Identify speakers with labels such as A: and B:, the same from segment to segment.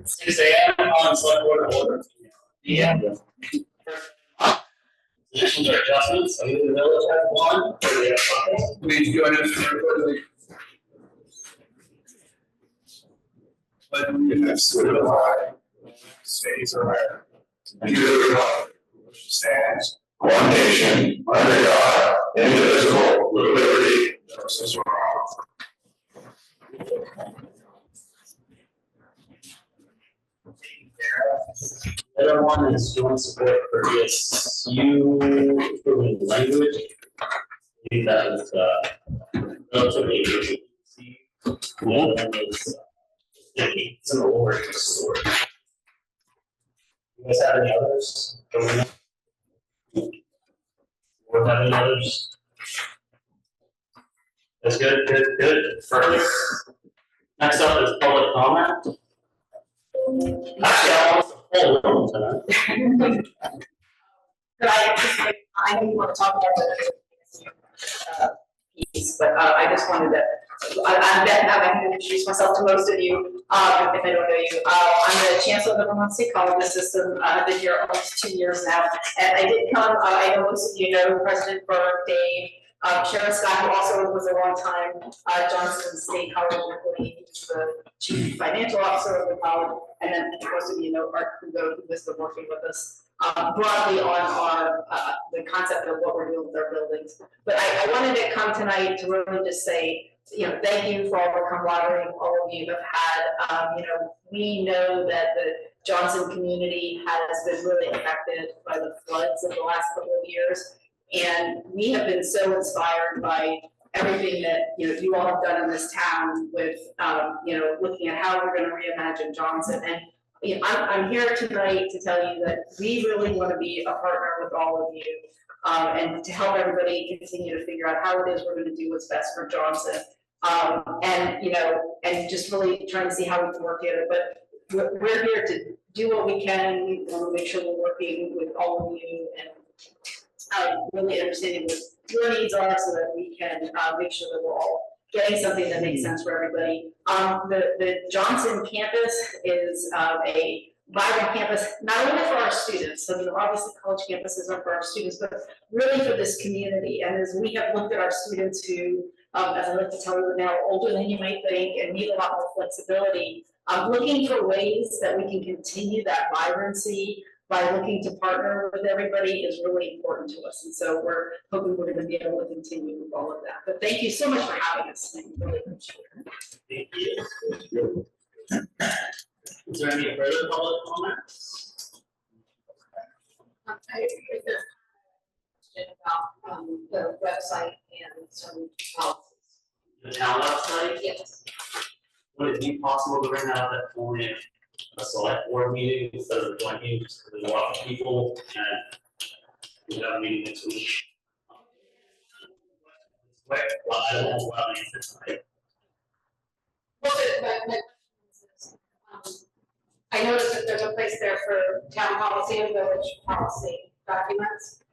A: 6 a.m. on Selectboard order. Yeah. Additions or adjustments, some of the village has one, or they have five. Please join us for the but we have solidified stays are stands one nation under God, indivisible, with liberty and justice for all. The other one is joint support for ESU equivalent language. I think that was relatively easy. The other one is some over story. You guys have any others? Or have any others? That's good, good, good. First, next up is public comment. Actually, I want the whole room tonight.
B: But I know you want to talk about the piece, but I just wanted to. I'm Beth. I can introduce myself to most of you if I don't know you. I'm the Chancellor of the Vermont State College System. I've been here almost 2 years now, and I did come. I know most of you know President Burke, Dave, Sharon Scott, who also was a long-time Johnson State College employee, who's the Chief Financial Officer of the college, and then most of you know Art Kugo, who has been working with us broadly on our the concept of what we're doing with our buildings. But I wanted to come tonight to really just say, thank you for all the camaraderie all of you have had. We know that the Johnson community has been really affected by the floods of the last couple of years, and we have been so inspired by everything that you all have done in this town with looking at how we're going to reimagine Johnson. And I'm here tonight to tell you that we really want to be a partner with all of you and to help everybody continue to figure out how it is we're going to do what's best for Johnson. And just really trying to see how we can work together. But we're here to do what we can. We want to make sure we're working with all of you and really understanding what your needs are so that we can make sure that we're all getting something that makes sense for everybody. The Johnson campus is a vibrant campus, not only for our students, so obviously college campuses are for our students, but really for this community. And as we have looked at our students who, as I like to tell you now, older than you might think and need a lot more flexibility, looking for ways that we can continue that vibrancy by looking to partner with everybody is really important to us. And so we're hoping we're going to be able to continue with all of that. But thank you so much for having us. I really appreciate it.
A: Thank you. Is there any further public comments?
C: I have a question about the website and some policies.
A: The town website?
C: Yes.
A: Would it be possible to bring that at only a select board meeting instead of a joint meeting, just because there's a lot of people and we have a meeting next week? Well, I don't know what I answer tonight.
C: Well, my question is, I noticed that there's a place there for town policy and village policy documents,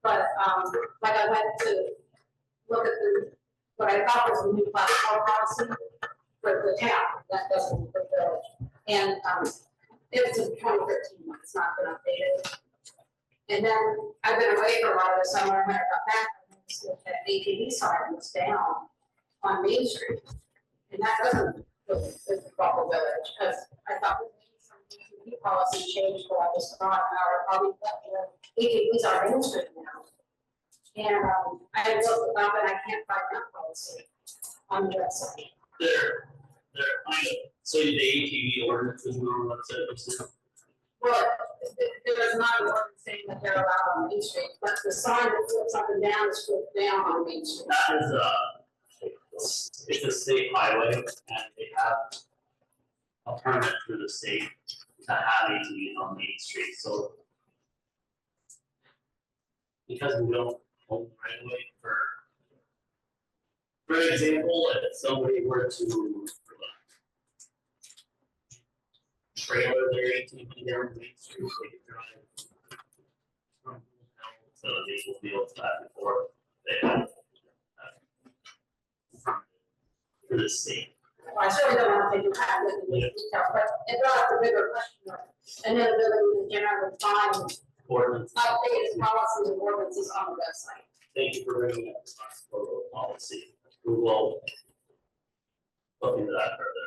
C: but I went to look at what I thought was the new platform policy for the town, that doesn't for the village. And it's in 2013, it's not been updated. And then I've been away for a lot of the summer, and when I got back, I noticed that ATV sign was down on Main Street. And that doesn't look as the proper village, because I thought maybe some ATV policy changed while I was gone, or probably ATVs are Main Street now. And I looked it up and I can't find that policy on the website.
A: They're kind of, so the ATV ordinance is not on the website.
C: Well, there's not an ordinance saying that they're allowed on Main Street, but the sign that flips up and down is flipped down on Main Street.
A: That is it's a state highway and they have a permit through the state to have ATVs on Main Street. So because we don't own right away for example, if somebody were to trailer their ATV down Main Street, they could drive from so they will be able to back and forth. They have for the state.
C: I certainly don't want to take you back with the details, but it brought up the bigger question of inability to generally find
A: Ordinance.
C: updated policies and ordinances on the website.
A: Thank you for bringing up the policy. We will look into that further.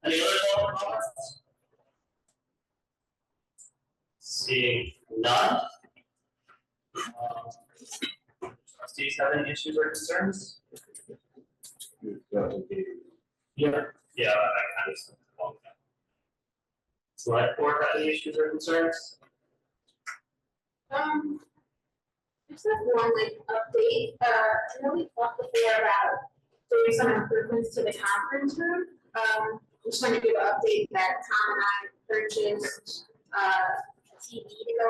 A: Any other comments? Seeing none. Trustees have any issues or concerns? Yeah, I kind of. Select board have any issues or concerns?
C: Just have one like update, I know we talked before about doing some improvements to the conference room. Just wanted to give an update that Tom and I purchased, a TV to go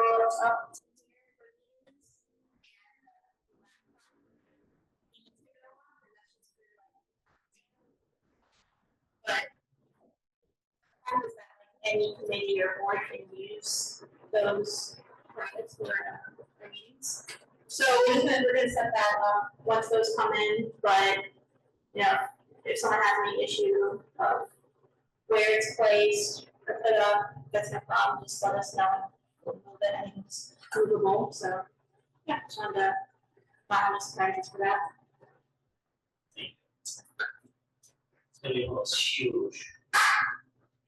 C: up to but any committee or board can use those credits for meetings. So we're gonna set that up once those come in, but you know, if someone has any issue of where it's placed or put up, that's no problem, just let us know. We'll know that anything's movable, so yeah, just wanted to file this credits for that.
A: It's gonna be those huge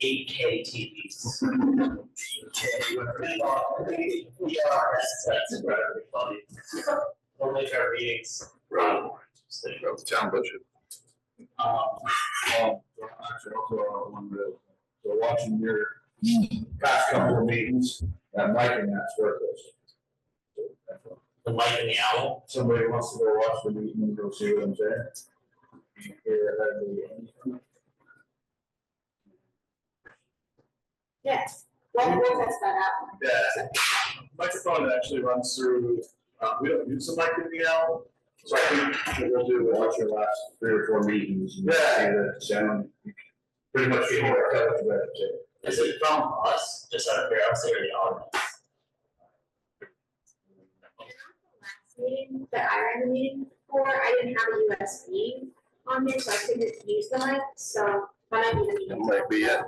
A: 8K TVs. 8K, whatever they are. That's incredibly funny. We'll make our meetings run more interesting.
D: That's the town budget. Actually, also wanted to, so watching your past couple of meetings, that Mike and that's where it goes.
A: The Mike and the Owl.
D: Somebody wants to go watch the meeting and go see what I'm saying.
C: Yes, we'll test that out.
D: Yeah, microphone actually runs through, we don't use the mic in the L, so I think what we'll do, we'll watch your last 3 or 4 meetings. And see the sound, pretty much be more covered better too.
A: Is it from us, just out of curiosity, or the audience?
C: Last meeting that I ran the meeting for, I didn't have a USB on there, so I couldn't use the mic, so that might be the meeting.
D: That might be it.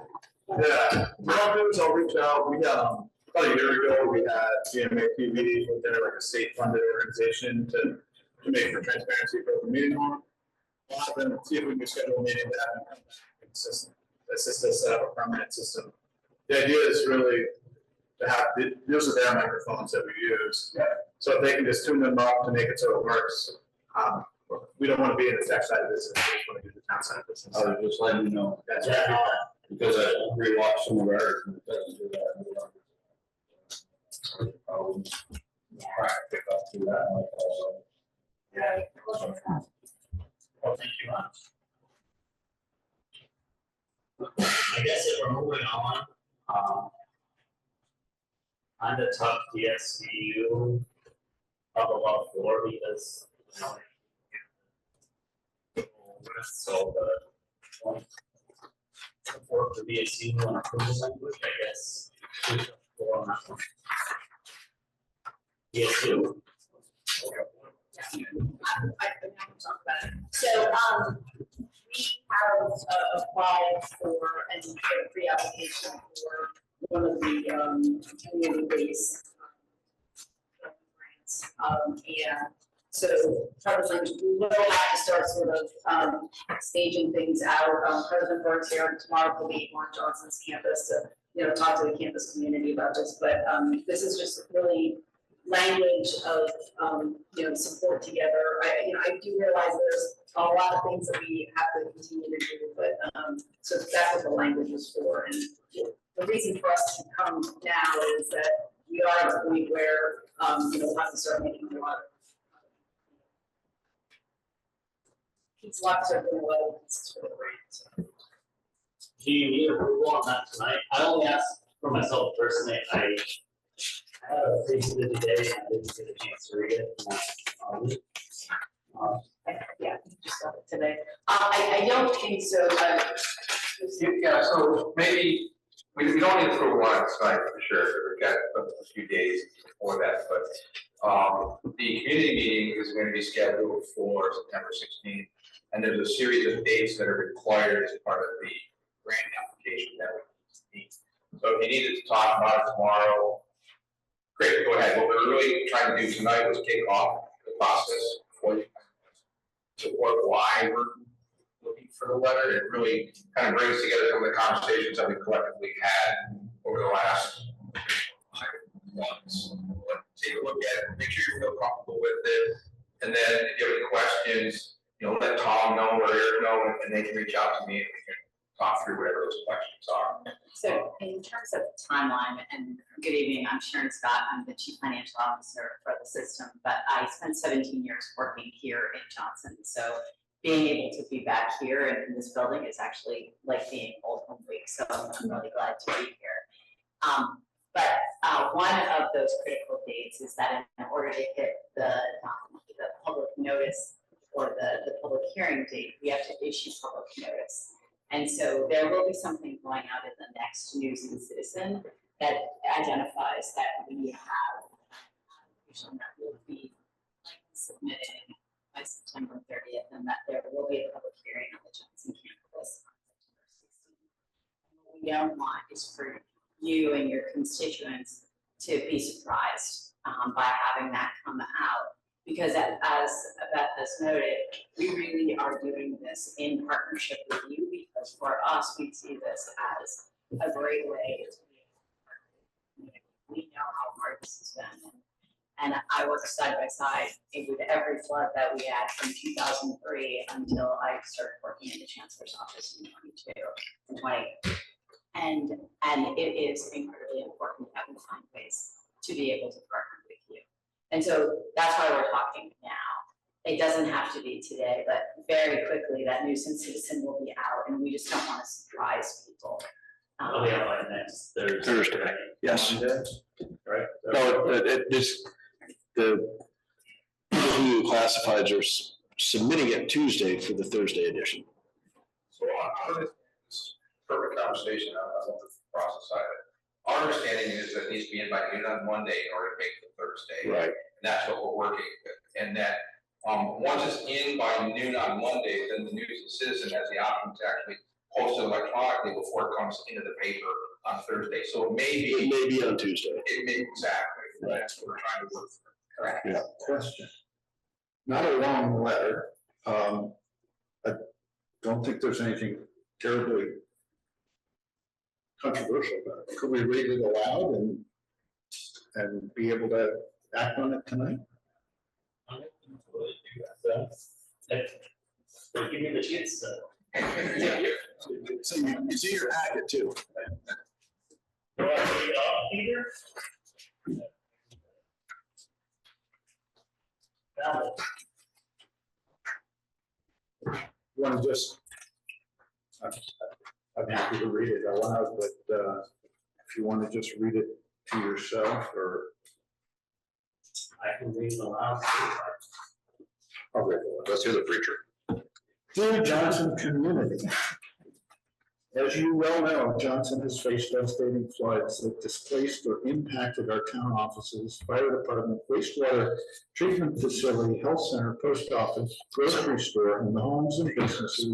D: Yeah, what I'll do is I'll reach out, we about a year ago, we had GMATV, they're like a state funded organization to make for transparency for the meeting on. We'll have them see if we can schedule a meeting to have them come back and assist us set up a permanent system. The idea is really to have, these are their microphones that we use. So if they can just tune them up to make it so it works. We don't want to be in the tech side of this, we just want to do the town side of this.
E: I was just letting you know.
D: That's right.
E: Because I rewatched some of ours and it doesn't do that. Try to pick up through that like also.
A: Yeah. Well, thank you much. I guess if we're moving on, kind of tough DSCU up above 4 because, you know, so the support for DSCU and approval language, I guess. 4 on that one. DSCU.
B: I can talk about it. So, we have applied for and did a pre-application for one of the community-based grants. And so, probably we will have to start sort of staging things out. President Burke's here tomorrow will be on Johnson's campus to talk to the campus community about this. But this is just really language of support together. I do realize there's a lot of things that we have to continue to do, but so that's what the language is for. And the reason for us to come now is that we are at a point where we'll have to start making a lot of lots of pieces for the grant.
A: Do you need approval on that tonight? I only asked for myself personally. I had a pretty busy day and I didn't get a chance to read it.
B: Yeah, just got it today. I don't think so, but.
E: Yeah, so maybe, we don't need to throw a lot of side for sure, we've got a few days before that, but The community meeting is going to be scheduled for September 16th, and there's a series of dates that are required as part of the grant application that we need. So if you needed to talk about it tomorrow, great, go ahead. What we're really trying to do tonight was kick off the process for you, support why we're looking for the letter. It really kind of brings together some of the conversations that we collectively had over the last 5 months. Take a look at it, make sure you feel comfortable with it, and then if you have any questions, let Tom know or Eric know, and they can reach out to me and we can talk through whatever those questions are.
B: So in terms of timeline, and good evening, I'm Sharon Scott, I'm the Chief Financial Officer for the system, but I spent 17 years working here in Johnson. So being able to be back here in this building is actually like being old home week. So I'm really glad to be here. But one of those critical dates is that in order to hit the public notice or the public hearing date, we have to issue public notice. And so there will be something going out in the next News and Citizen that identifies that we have application that will be submitted by September 30th, and that there will be a public hearing on the Johnson campus on September 16th. What we don't want is for you and your constituents to be surprised by having that come out. Because as Beth has noted, we really are doing this in partnership with you, because for us, we see this as a great way to be a community. We know how hard this has been. And I worked side by side with every flood that we had from 2003 until I started working in the Chancellor's office in 20. And it is incredibly important that we find ways to be able to partner with you. And so that's why we're talking now. It doesn't have to be today, but very quickly that News and Citizen will be out, and we just don't want to surprise people.
A: We'll be out by next
F: Thursday. Yes.
A: Monday, right?
F: No, it just, the people who classifieds are submitting it Tuesday for the Thursday edition.
E: So on this perfect conversation on the process side of it. Our understanding is that it needs to be in by noon on Monday in order to make the Thursday.
F: Right.
E: And that's what we're working with. And that once it's in by noon on Monday, then the News and Citizen has the option to actually post it electronically before it comes into the paper on Thursday. So it may be
F: on Tuesday.
E: It may exactly. Right. That's what we're trying to work for.
B: Correct.
F: Yeah.
G: Question. Not a long letter. I don't think there's anything terribly controversial about it. Could we read it aloud and be able to act on it tonight?
A: Give me the chance to.
F: So you see your packet too.
A: Do I read off, Peter?
G: You want to just, I'm happy to read it aloud, but if you want to just read it to yourself, or
A: I can read it aloud.
G: I'll read it.
F: Let's hear the preacher.
G: Dear Johnson community, as you well know, Johnson has faced devastating floods that displaced or impacted our town offices, fire department, wastewater treatment facility, health center, post office, grocery store, and the homes and businesses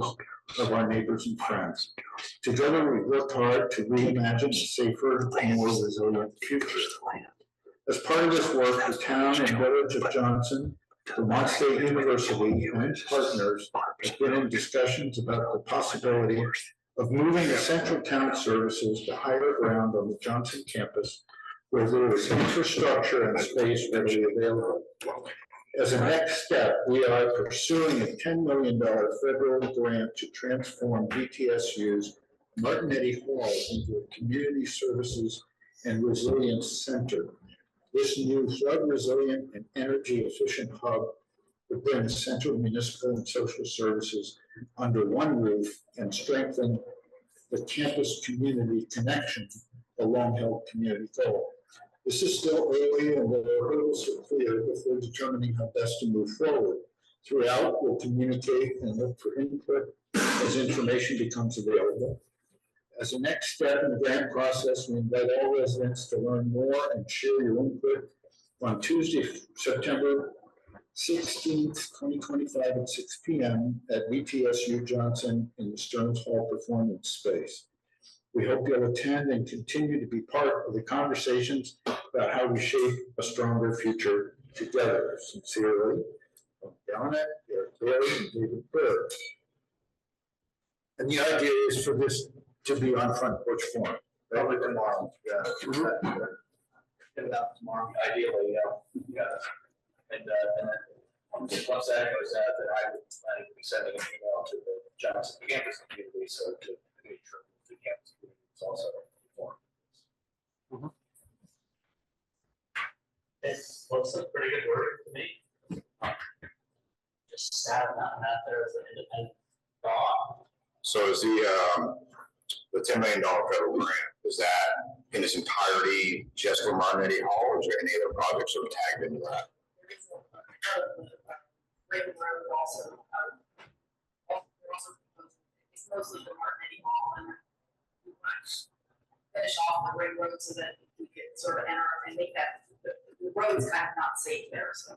G: of our neighbors and friends. Together, we worked hard to reimagine a safer and more resilient future. As part of this work, the town and village of Johnson, Vermont State University, and partners have been in discussions about the possibility of moving essential town services to higher ground on the Johnson campus, where there is infrastructure and space readily available. As a next step, we are pursuing a $10 million federal grant to transform VTSU's Martinetti Hall into a community services and resilience center. This new flood resilient and energy efficient hub would bring essential municipal and social services under one roof and strengthen the campus community connection, a long-held community goal. This is still early and the hurdles are clear before determining how best to move forward. Throughout, we'll communicate and look for input as information becomes available. As a next step in the grant process, we invite all residents to learn more and share your input on Tuesday, September 16th, 2025 at 6 p.m. at VTSU Johnson in the Stearns Hall Performance Space. We hope you'll attend and continue to be part of the conversations about how we shape a stronger future together. Sincerely, Donna, Eric Barry, and David Burr. And the idea is for this to be on Front Porch Forum.
D: Probably tomorrow, yeah. Get it out tomorrow, ideally, yeah. And then once that goes out, then I would be sending an email to the Johnson campus community, so to make sure the campus community is also informed.
A: It looks like pretty good work to me. Just sad not have there as an independent thought.
H: So is the $10 million federal grant, is that in its entirety just for Martin Hall, or is there any other projects that are tagged into that?
B: Raven Road also, it's mostly the Martin Hall and we want to finish off the ring road so that we can sort of enter and make that, the road's kind of not safe there, so.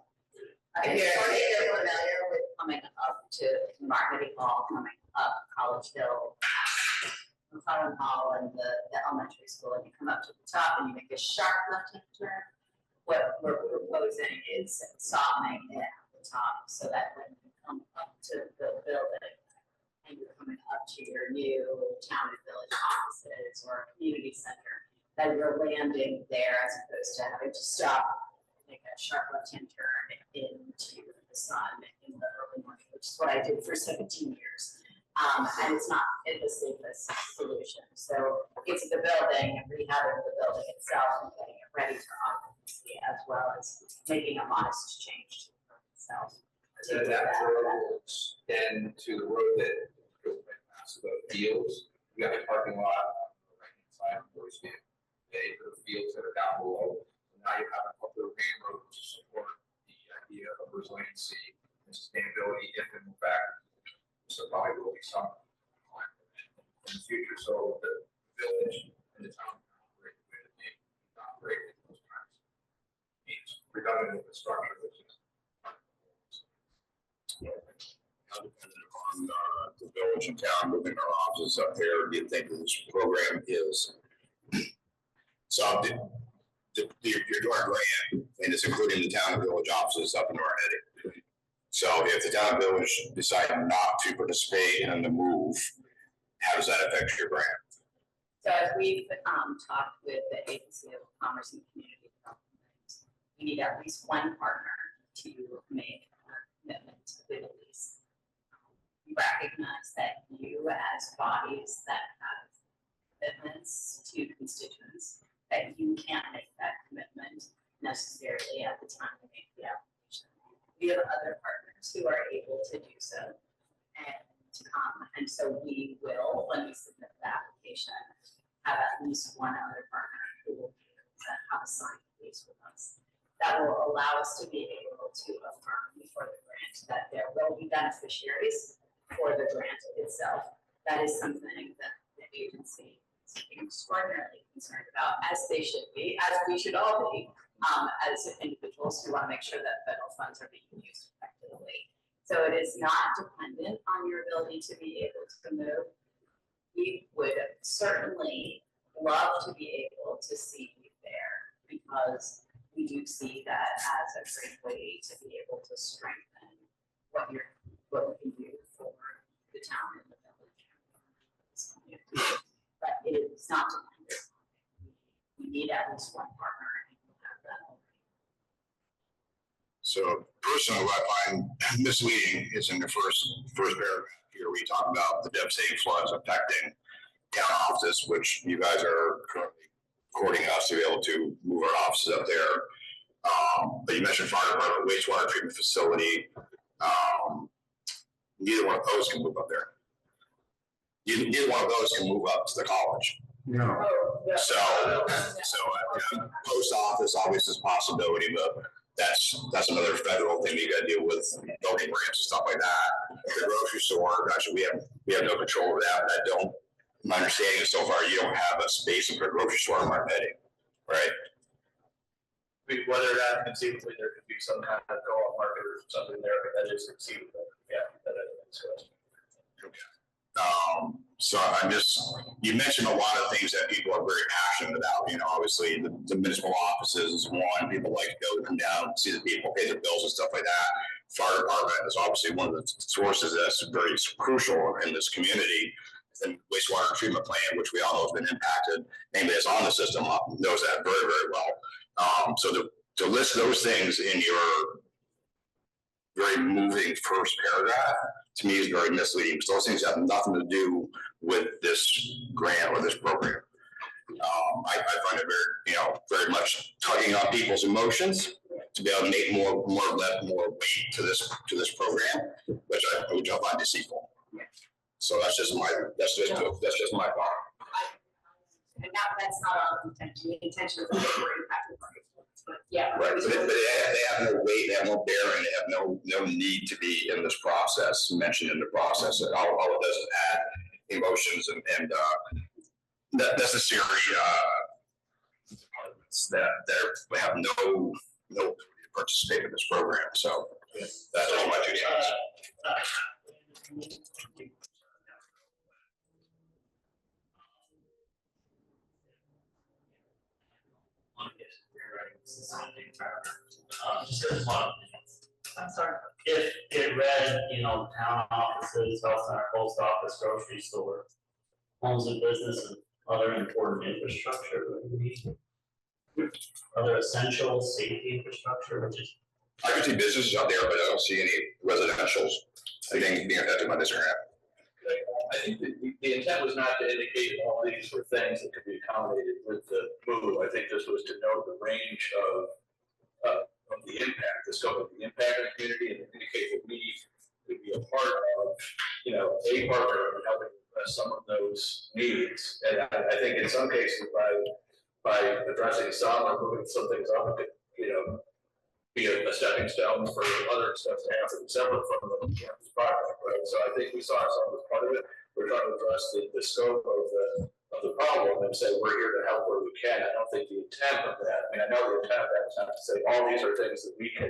I: If you're familiar with coming up to Martin Hall, coming up College Hill, McClellan Hall and the elementary school, and you come up to the top and you make a sharp left-hand turn, what we're proposing is softening it at the top so that when you come up to the building and you're coming up to your new town and village offices or community center, that you're landing there as opposed to having to stop, make a sharp left-hand turn into the sun in the early morning, which is what I did for 17 years. And it's not the safest solution. So it's the building, rehabbing the building itself and getting it ready for occupancy, as well as making a modest change to the building itself.
E: And that road will extend to the road that goes right past the fields. We got a parking lot on the right-hand side of the the fields that are down below. So now you have a public main road to support the idea of resiliency and sustainability if in fact so probably will be some in the future. So the village and the town operate in those times. Means redundant infrastructure, which is
H: How dependent on the village and town moving our offices up there, do you think this program is? So you're doing a grant, and it's including the town and village offices up in North. So if the town and village decide not to participate in the move, how does that affect your grant?
I: So as we've talked with the Agency of Commerce and Community Development, we need at least one partner to make a commitment to the lease. We recognize that you as bodies that have commitments to constituents, that you can't make that commitment necessarily at the time to make the application. We have other partners who are able to do so. And so we will, when we submit the application, have at least one other partner who will be able to have a signed lease with us. That will allow us to be able to affirm before the grant that there will be beneficiaries for the grant itself. That is something that the agency is extraordinarily concerned about, as they should be, as we should all be, as individuals who want to make sure that federal funds are being used effectively. So it is not dependent on your ability to be able to move. We would certainly love to be able to see you there, because we do see that as a great way to be able to strengthen what we can do for the town and the village. But it is not dependent. We need at least one partner, and we'll have that already.
H: So personally, what I find misleading is in the first paragraph here, we talk about the devastating floods affecting town offices, which you guys are currently courting us to be able to move our offices up there. But you mentioned fire department, wastewater treatment facility. Neither one of those can move up there. Neither one of those can move up to the college.
G: No.
H: So post office obviously is a possibility, but that's another federal thing you got to deal with, voting ramps and stuff like that. The grocery store, actually, we have no control over that. But my understanding is so far you don't have a space to put a grocery store in Martin, right?
D: whether that conceivably there could be some kind of co-op market or something there, but that is conceivable, yeah, that is discussed.
H: So I'm just, you mentioned a lot of things that people are very passionate about, you know, obviously the municipal offices is one, people like to go come down, see the people, pay their bills and stuff like that. Fire department is obviously one of the sources that's very crucial in this community. And wastewater treatment plant, which we all know has been impacted. Anybody that's on the system knows that very, very well. So to list those things in your very moving first paragraph, to me is very misleading, because those things have nothing to do with this grant or this program. I find it very, very much tugging on people's emotions to be able to make more weight to this program, which I find deceitful. So that's just my thought.
B: And that's not our intention. The intention is that we're impacted by it. But yeah.
H: Right, but they have no weight, they have no bearing, they have no need to be in this process, mentioned in the process. And all it does is add emotions and necessary departments that have no ability to participate in this program. So that's all my 2 cents.
A: Just as one.
B: I'm sorry.
A: If it read, town offices, health center, post office, grocery store, homes and business, and other important infrastructure, other essential safety infrastructure, which is.
H: I can see businesses out there, but I don't see any residentials being affected by this grant.
E: I think the intent was not to indicate all these were things that could be accommodated with the move. I think this was to note the range of the impact, the scope of the impact of the community, and indicate that we could be a part of, a partner in helping address some of those needs. And I think in some cases, by addressing some or moving some things up, it could, be a stepping stone for other stuff to happen separate from the campus project, right? So I think we saw ourselves as part of it. We're trying to address the scope of the problem and say we're here to help where we can. I don't think the intent of that. I know the intent of that is not to say all these are things that we can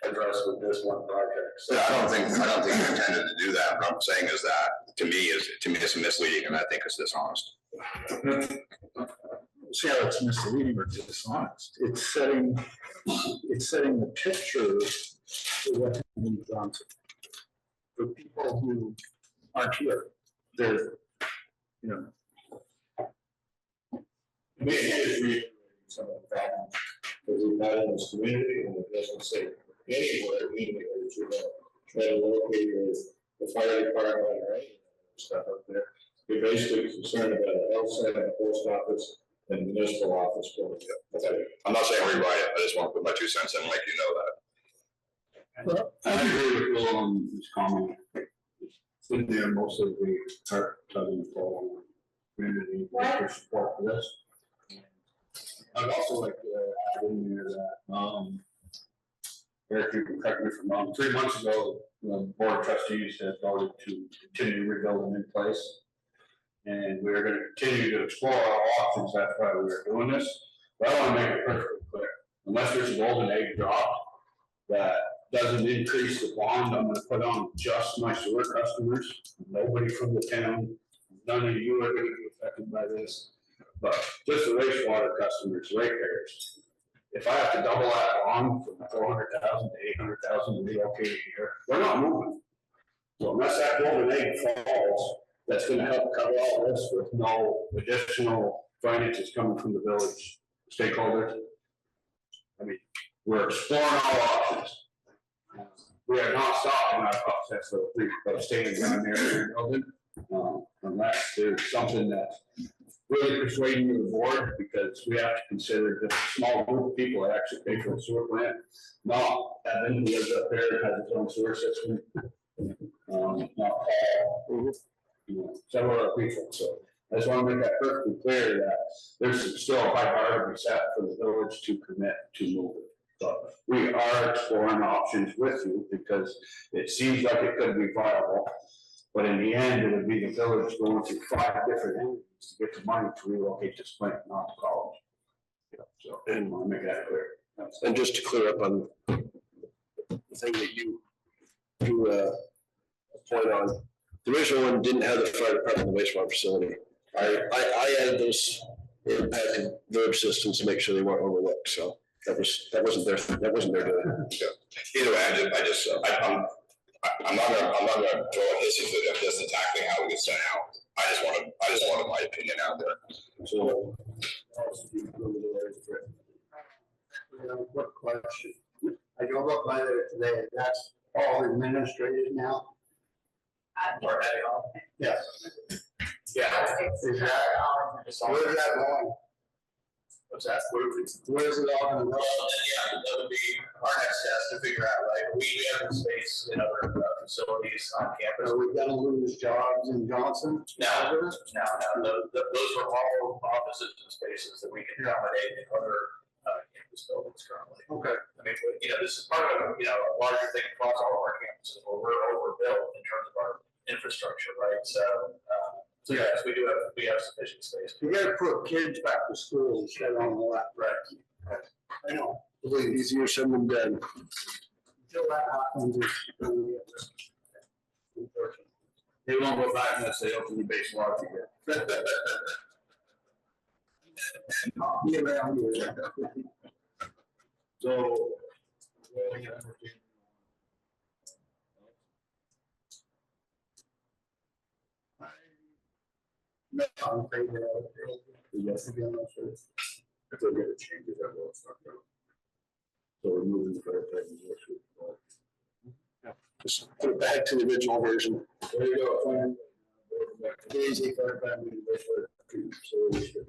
E: address with this one project. So
H: I don't think you intended to do that. What I'm saying is that to me it's misleading, and I think it's dishonest.
G: See how it's misleading or dishonest. It's setting the picture for what happened in Johnson. For people who aren't here, they're,
J: Maybe just reiterating some of the facts that we've had in this community, and it doesn't say anywhere, anywhere that you're going to try to locate the fire department or any stuff up there. You're basically concerned about the health center, the post office, and the municipal office building.
H: Okay. I'm not saying rewrite it, I just want to put my 2 cents in, like that.
J: Well, I agree with Will on this comment. It's in there, most of the art doesn't fall on community for support for this. I'd also like to add in there that, Eric, you can correct me if I'm wrong, 3 months ago, the board of trustees had voted to continue rebuilding in place. And we're going to continue to explore our options, that's why we're doing this. But I want to make it perfectly clear, unless there's a golden egg drop that doesn't increase the bond, I'm going to put on just my sewer customers, nobody from the town, none of you are going to be affected by this. But just the wastewater customers, ratepayers. If I have to double that bond from 400,000 to 800,000 to relocate here, we're not moving. So unless that golden egg falls, that's going to help cover all this with no additional finances coming from the village stakeholders. I mean, we're exploring all options. We are not stopping our process of staying down there in the building, unless there's something that's really persuading to the board, because we have to consider just a small group of people that actually pay for the sewer plant. Not Evan, who lives up there and has his own sewer system. Not Paul, several other people. So I just want to make that perfectly clear that there's still a high bar to be set for the village to commit to move it. So we are exploring options with you because it seems like it could be viable. But in the end, it would be the village going through 5 different entities to get the money to relocate this plant, not the college. So I didn't want to make that clear.
F: And just to clear up on the thing that you point on, the original one didn't have the fire department and the wastewater facility. I added those impacted verb systems to make sure they weren't overlooked, so that wasn't their doing.
H: Either way, I'm not gonna throw a hissy fit at this exactly how it gets sent out. I just wanted my opinion out there.
F: So.
J: Quick question. I drove up by there today, that's all administrative now? Yes.
B: Yeah.
J: Is that, where's that going?
E: What's that?
J: Where's it all gonna go?
E: Yeah, that would be our next test to figure out, like, we have the space in other facilities on campus.
J: Are we gonna lose jobs in Johnson?
E: No, those are all offices and spaces that we can accommodate in other campus buildings currently.
J: Okay.
E: I mean, this is part of, a larger thing across all of our campuses, where we're overbuilt in terms of our infrastructure, right? So yes, we have sufficient space.
J: You gotta put kids back to school instead on the left.
E: Right.
J: I know.
F: Easier said than done.
J: Until that happens, it's gonna be unfortunate.
E: They won't go back unless they open the base law again.
J: Be around here.
E: So.
J: No, I'm afraid that yes, again, I'm sure.
H: If they're gonna change it, that will start going. So we're moving the fire department.
F: Just put it back to the original version.
J: There you go. Easy for family. So we should.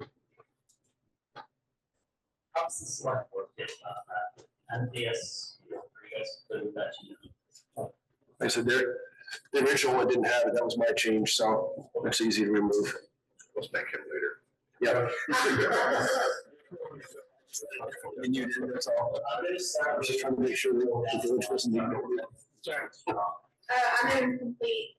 A: How's the select board feel about that? MPS, are you guys good with that?
F: Like I said, the original one didn't have it. That was my change, so it's easy to remove.
H: Let's make it later.
F: Yeah. And you did, that's all. I was just trying to make sure that the village wasn't.
C: I'm in complete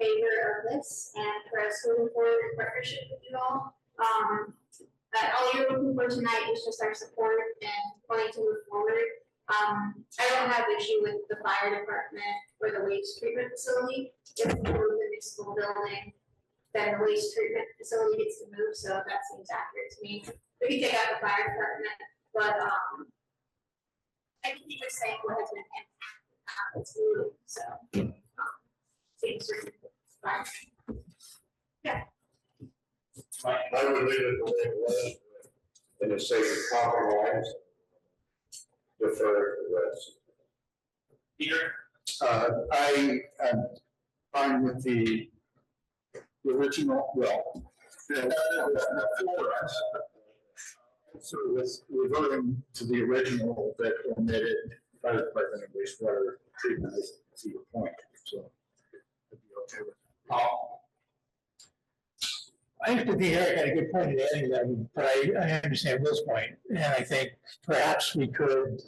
C: favor of this and for us moving forward in partnership with you all. All you're looking for tonight is just our support and wanting to move forward. I don't have issue with the fire department or the waste treatment facility. If we move the municipal building, then the waste treatment facility gets to move, so that seems accurate to me. We can take out the fire department, but I think you were saying what has been impacted, it's moving, so seems fine. Yeah.
H: I would leave it the way it was, and it's safe and compromise. Defer to the rest.
A: Peter?
G: I am fine with the original, well, so with reverting to the original that omitted fire department and wastewater treatment, I see your point, so I'd be okay with that.
K: I think Eric had a good point in adding them, but I understand Will's point, and I think perhaps we could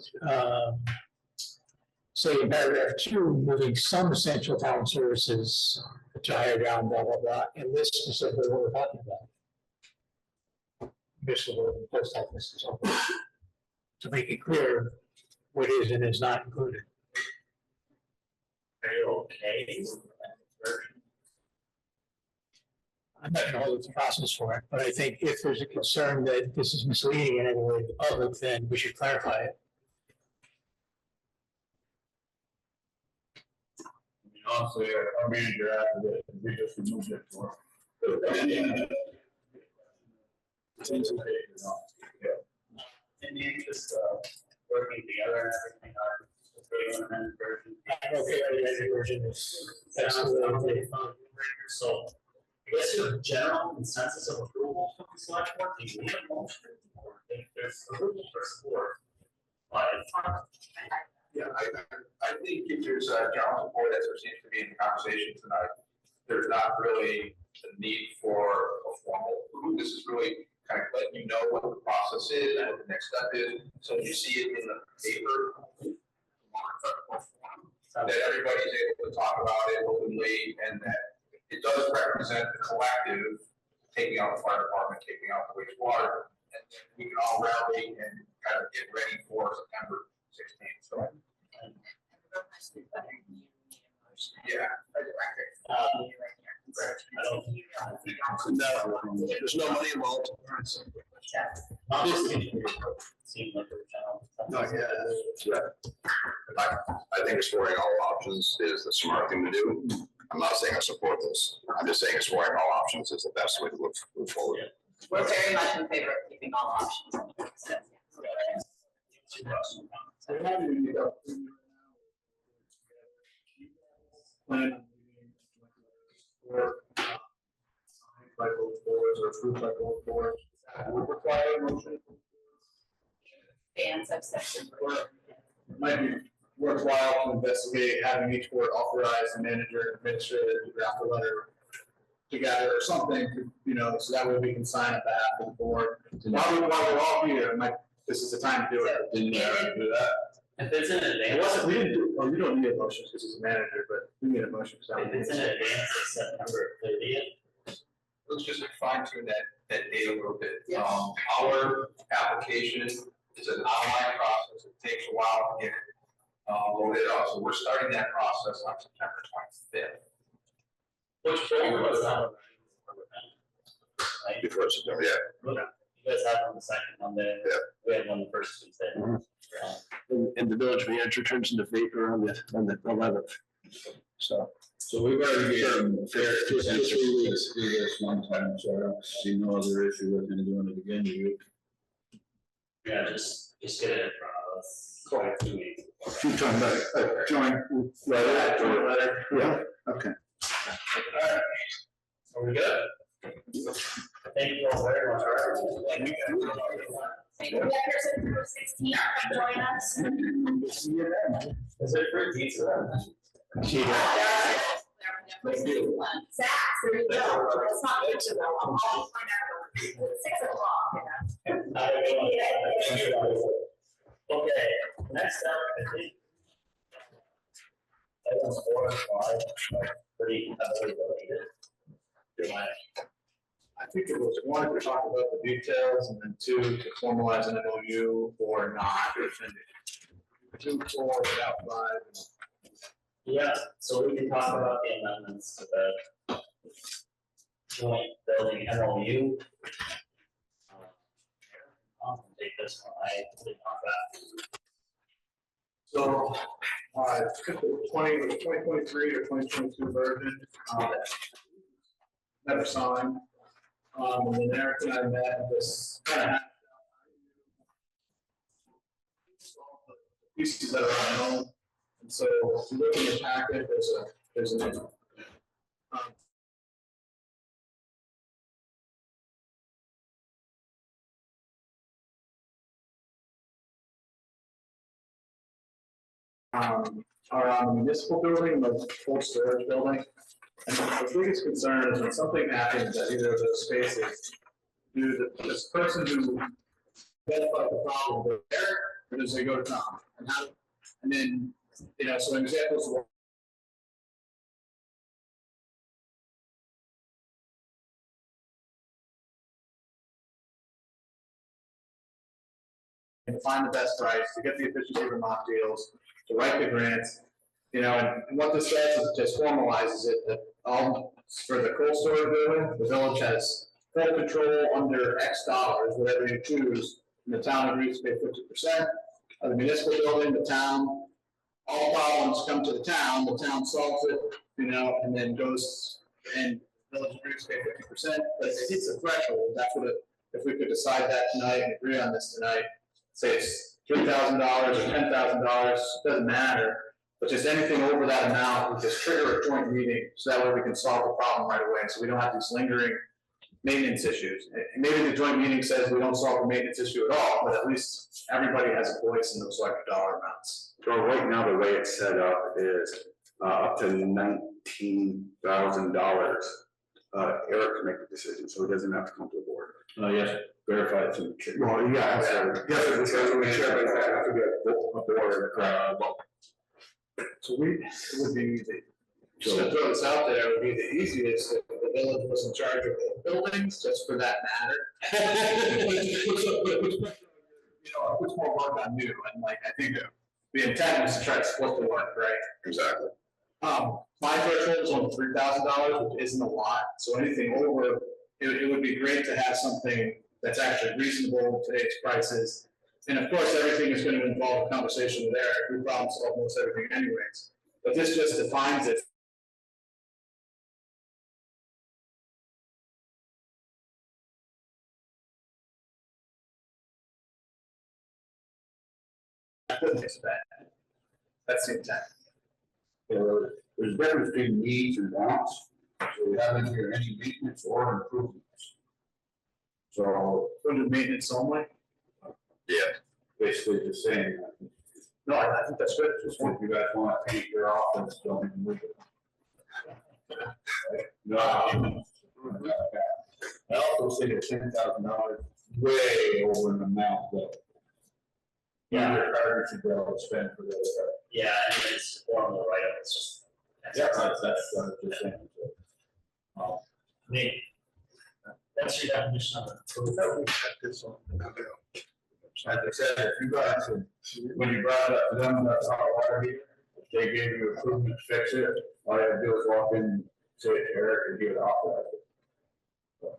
K: say in paragraph 2, moving some essential town services to higher ground, blah, blah, blah, and list specifically what we're talking about. Municipal, post office, and so forth, to make it clear what is and is not included.
A: Are you okay with that version?
K: I'm not going to hold the process for it, but I think if there's a concern that this is misleading in any way to the public, then we should clarify it.
J: Honestly, our manager after that, we just removed it for.
A: In the interest of working together and everything, I'm amended version.
K: I'm okay with the edited version.
A: Absolutely. So, I guess you have a general consensus of approval from the select board, do you need a motion? Or if there's approval for support? But
E: Yeah, I think if there's a general support, as there seems to be in the conversation tonight, there's not really the need for a formal approval. This is really kind of letting you know what the process is and what the next step is. So you see it in the paper, that everybody's able to talk about it openly, and that it does represent the collective, taking out the fire department, taking out the wastewater, then we can all rally and kind of get ready for September 16th, so. Yeah.
I: For the record.
F: No, there's no money involved.
A: Obviously, seemed like
H: I think exploring all options is the smart thing to do. I'm not saying I support this. I'm just saying exploring all options is the best way to move forward.
I: We're very much in favor of keeping all options. So,
G: So how do you need up? Plan or by both boards or approved by both boards, that would require a motion.
I: ban subsection.
G: It might be worthwhile to investigate having each board authorize the manager and administrator to draft a letter together or something, you know, so that way we can sign on behalf of the board. While we're all here, this is the time to do it.
A: Didn't do that. If it's in advance.
G: We didn't do, oh, you don't need a motion because he's a manager, but we need a motion.
A: If it's in advance of September 30th.
E: Let's just fine tune that date a little bit.
I: Yes.
E: Our application is an online process. It takes a while to get it loaded up. So we're starting that process on September 25th.
A: Which folder was that? Right?
H: Before September, yeah.
A: You guys have on the second Monday.
H: Yeah.
A: We have on the first Tuesday.
F: And the village manager turns into vapor on the 11th. So.
J: So we've already given fair consensus to do this one time, so I don't see no other issue with him doing it again. You
A: Yeah, just get it in front of us. Like 2 weeks.
G: You're talking about a joint letter? Yeah, okay.
A: Alright. Are we good? Thank you all very much.
I: Thank you, September 16th, come join us.
A: Is it free pizza?
I: Zach, there you go. It's not good to know. I'll find out. It's 6 o'clock.
A: Okay, next up, I think. Items 4 and 5 are pretty heavily related.
G: I think it was one to talk about the details and then 2 to formalize an MOU or not. 2, 4, without 5.
A: Yeah, so we can talk about the amendments to the joint building MOU. I'll take this one, I did contract.
G: So, I took the 2023 or 2022 version, never signed. And then Eric and I met this kind of pieces that are unknown. And so if you look in your packet, there's an are on the municipal building, the cold storage building. And the biggest concern is when something happens at either of those spaces, do this person who identified the problem go there, or does they go to Tom? And then, you know, so examples of and find the best price, to get the efficiency Vermont deals, to write the grants, you know, and what this does is it just formalizes it that for the cold storage building, the village has full control under X dollars, whatever you choose, and the town agrees to pay 50%. Of the municipal building, the town, all problems come to the town solves it, you know, and then goes and the village agrees to pay 50%, but if it hits a threshold, that's what if we could decide that tonight and agree on this tonight, say it's $3,000 or $10,000, doesn't matter, but just anything over that amount, we just trigger a joint meeting, so that way we can solve the problem right away, so we don't have these lingering maintenance issues. And maybe the joint meeting says we don't solve the maintenance issue at all, but at least everybody has a voice in those extra dollar amounts.
L: Well, right now, the way it's set up is up to $19,000. Eric can make the decision, so he doesn't have to come to the board.
J: yes, verify it's in the chair.
L: Well, yeah, yes, it's going to be chair, but I have to get a board.
G: So it would be the
D: Just to throw this out there, it would be the easiest if the village was in charge of the buildings, just for that matter. You know, puts more work on you, and like, I think the intent is to try to split the work, right?
H: Exactly.
D: My threshold is on $3,000, which isn't a lot, so anything over, it would be great to have something that's actually reasonable in today's prices. And of course, everything is gonna involve a conversation with Eric, we problem solve most everything anyways. But this just defines it. I couldn't expect. That's the intent.
J: There's a difference between needs and wants, so we haven't here any maintenance or improvements. So,
D: Under maintenance only?
H: Yeah.
J: basically just saying,
D: No, I think that's good.
J: just if you guys want to paint your office, don't even move it. No. I also say that $10,000 way over an amount that. Your card should be able to spend for this.
A: Yeah, and it's formal write-up, it's just.
J: Yeah, that's just saying.
A: I mean, that's your definition of it.
J: As I said, if you guys, when you brought it up to them, that's hot water heater, if they gave you improvement to fix it, all you have to do is walk in, say it to Eric, and get it authorized.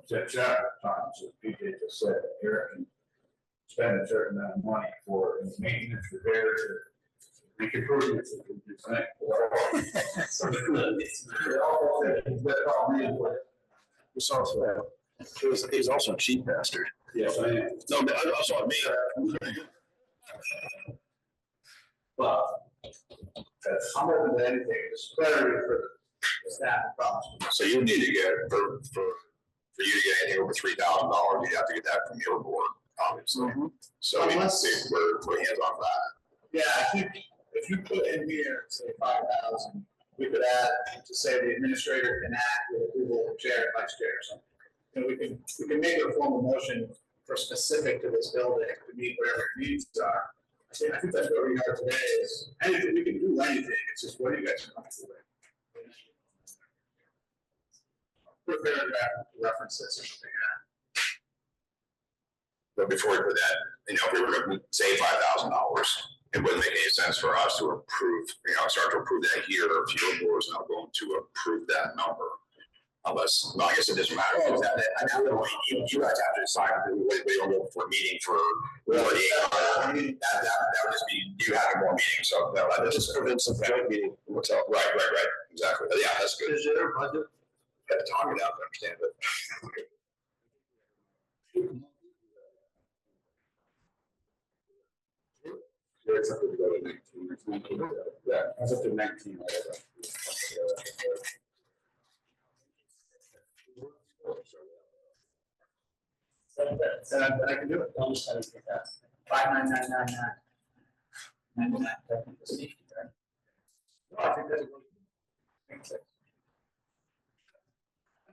J: Since that time, so PJ just said, Eric can spend a certain amount of money for maintenance, repairs, or make improvements, if you think.
F: It's also, he's also a cheap bastard.
J: Yes, I am.
F: No, I also me.
D: But I'm open to anything, it's clarity for the staff and problems.
H: So you need to get, for you to get anything over $3,000, you have to get that from your board, obviously. So we're hands off that.
D: Yeah, I think if you put in here, say 5,000, we could add to say the administrator can act with approval of chair and vice chair or something. And we can make a formal motion for specific to this building to meet whatever your needs are. I think that's where we are today is anything, we can do anything, it's just what do you guys want to do? Put a paragraph references or something, yeah.
H: But before we put that, if we were going to say $5,000, it wouldn't make any sense for us to approve, start to approve that here if your board is not going to approve that number. Unless, well, I guess it doesn't matter. You guys have to decide whether you're looking for a meeting for 48 hours. That would just be you having more meetings. So that just prevents a joint meeting. What's up? Right. Exactly. But yeah, that's good.
D: Is there a budget?
H: Have to talk it out to understand it.
J: It's up to 19. Yeah, that's up to 19.
D: And I can do it.
A: I'll just have to get that.
D: 59999. 99. No, I think that's a good.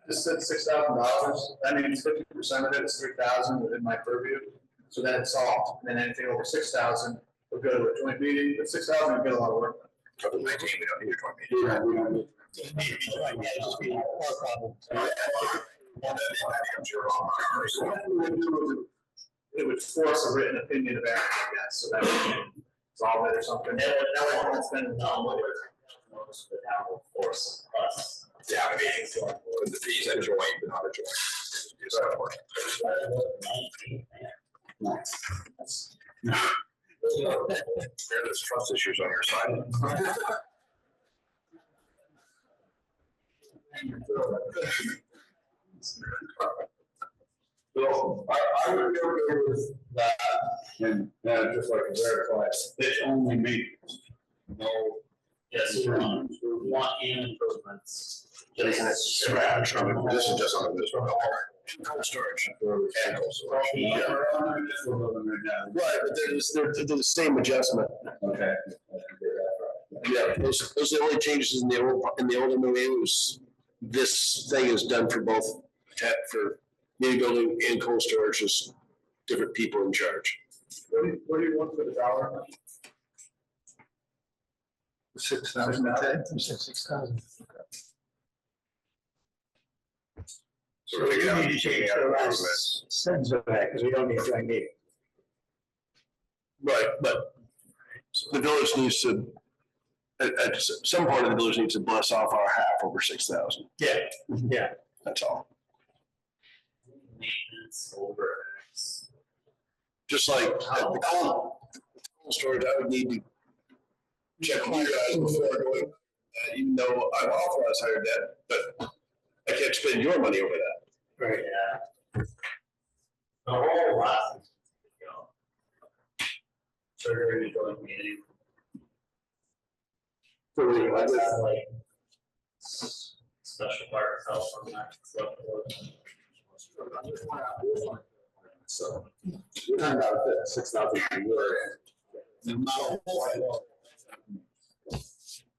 D: Just said $6,000. That means 50% of it is $3,000 within my purview. So then it's solved. And then anything over 6,000 will go to a joint meeting. But 6,000 will get a lot of work done.
H: Couple 19, we don't need a joint meeting.
J: We don't need.
D: It would force a written opinion of Eric, I guess, so that would solve it or something.
A: That would spend a lot of money. Notice the town will force us.
H: Yeah, I mean, the fees at joint, but not a joint. Is that work? There's trust issues on your side.
J: So I would go with that and just like a verify, it's only maintenance. No.
A: Yes, we want improvements.
H: This is just on this one. Cold storage. And cold storage.
F: Right, but they're the same adjustment.
J: Okay.
F: Yeah, those are the only changes in the old MOA was this thing is done for both for mini building and cold storage, just different people in charge.
D: What do you want for the dollar?
G: 6,000, okay?
K: You said 6,000.
H: So we got
K: need to change the last sentence of that, because we don't need to join meeting.
F: Right, but the village needs to, at some point, the village needs to bless off our half over 6,000.
K: Yeah. Yeah.
F: That's all.
A: Maintenance over.
F: Just like at the cold storage, I would need to check with you guys before going, even though I'm authorized higher debt, but I can't spend your money over that.
K: Right.
A: Yeah. The whole last, trigger joint meeting.
L: So we,
A: Like that, like special part of health on that stuff.
L: So we're talking about 6,000 a year.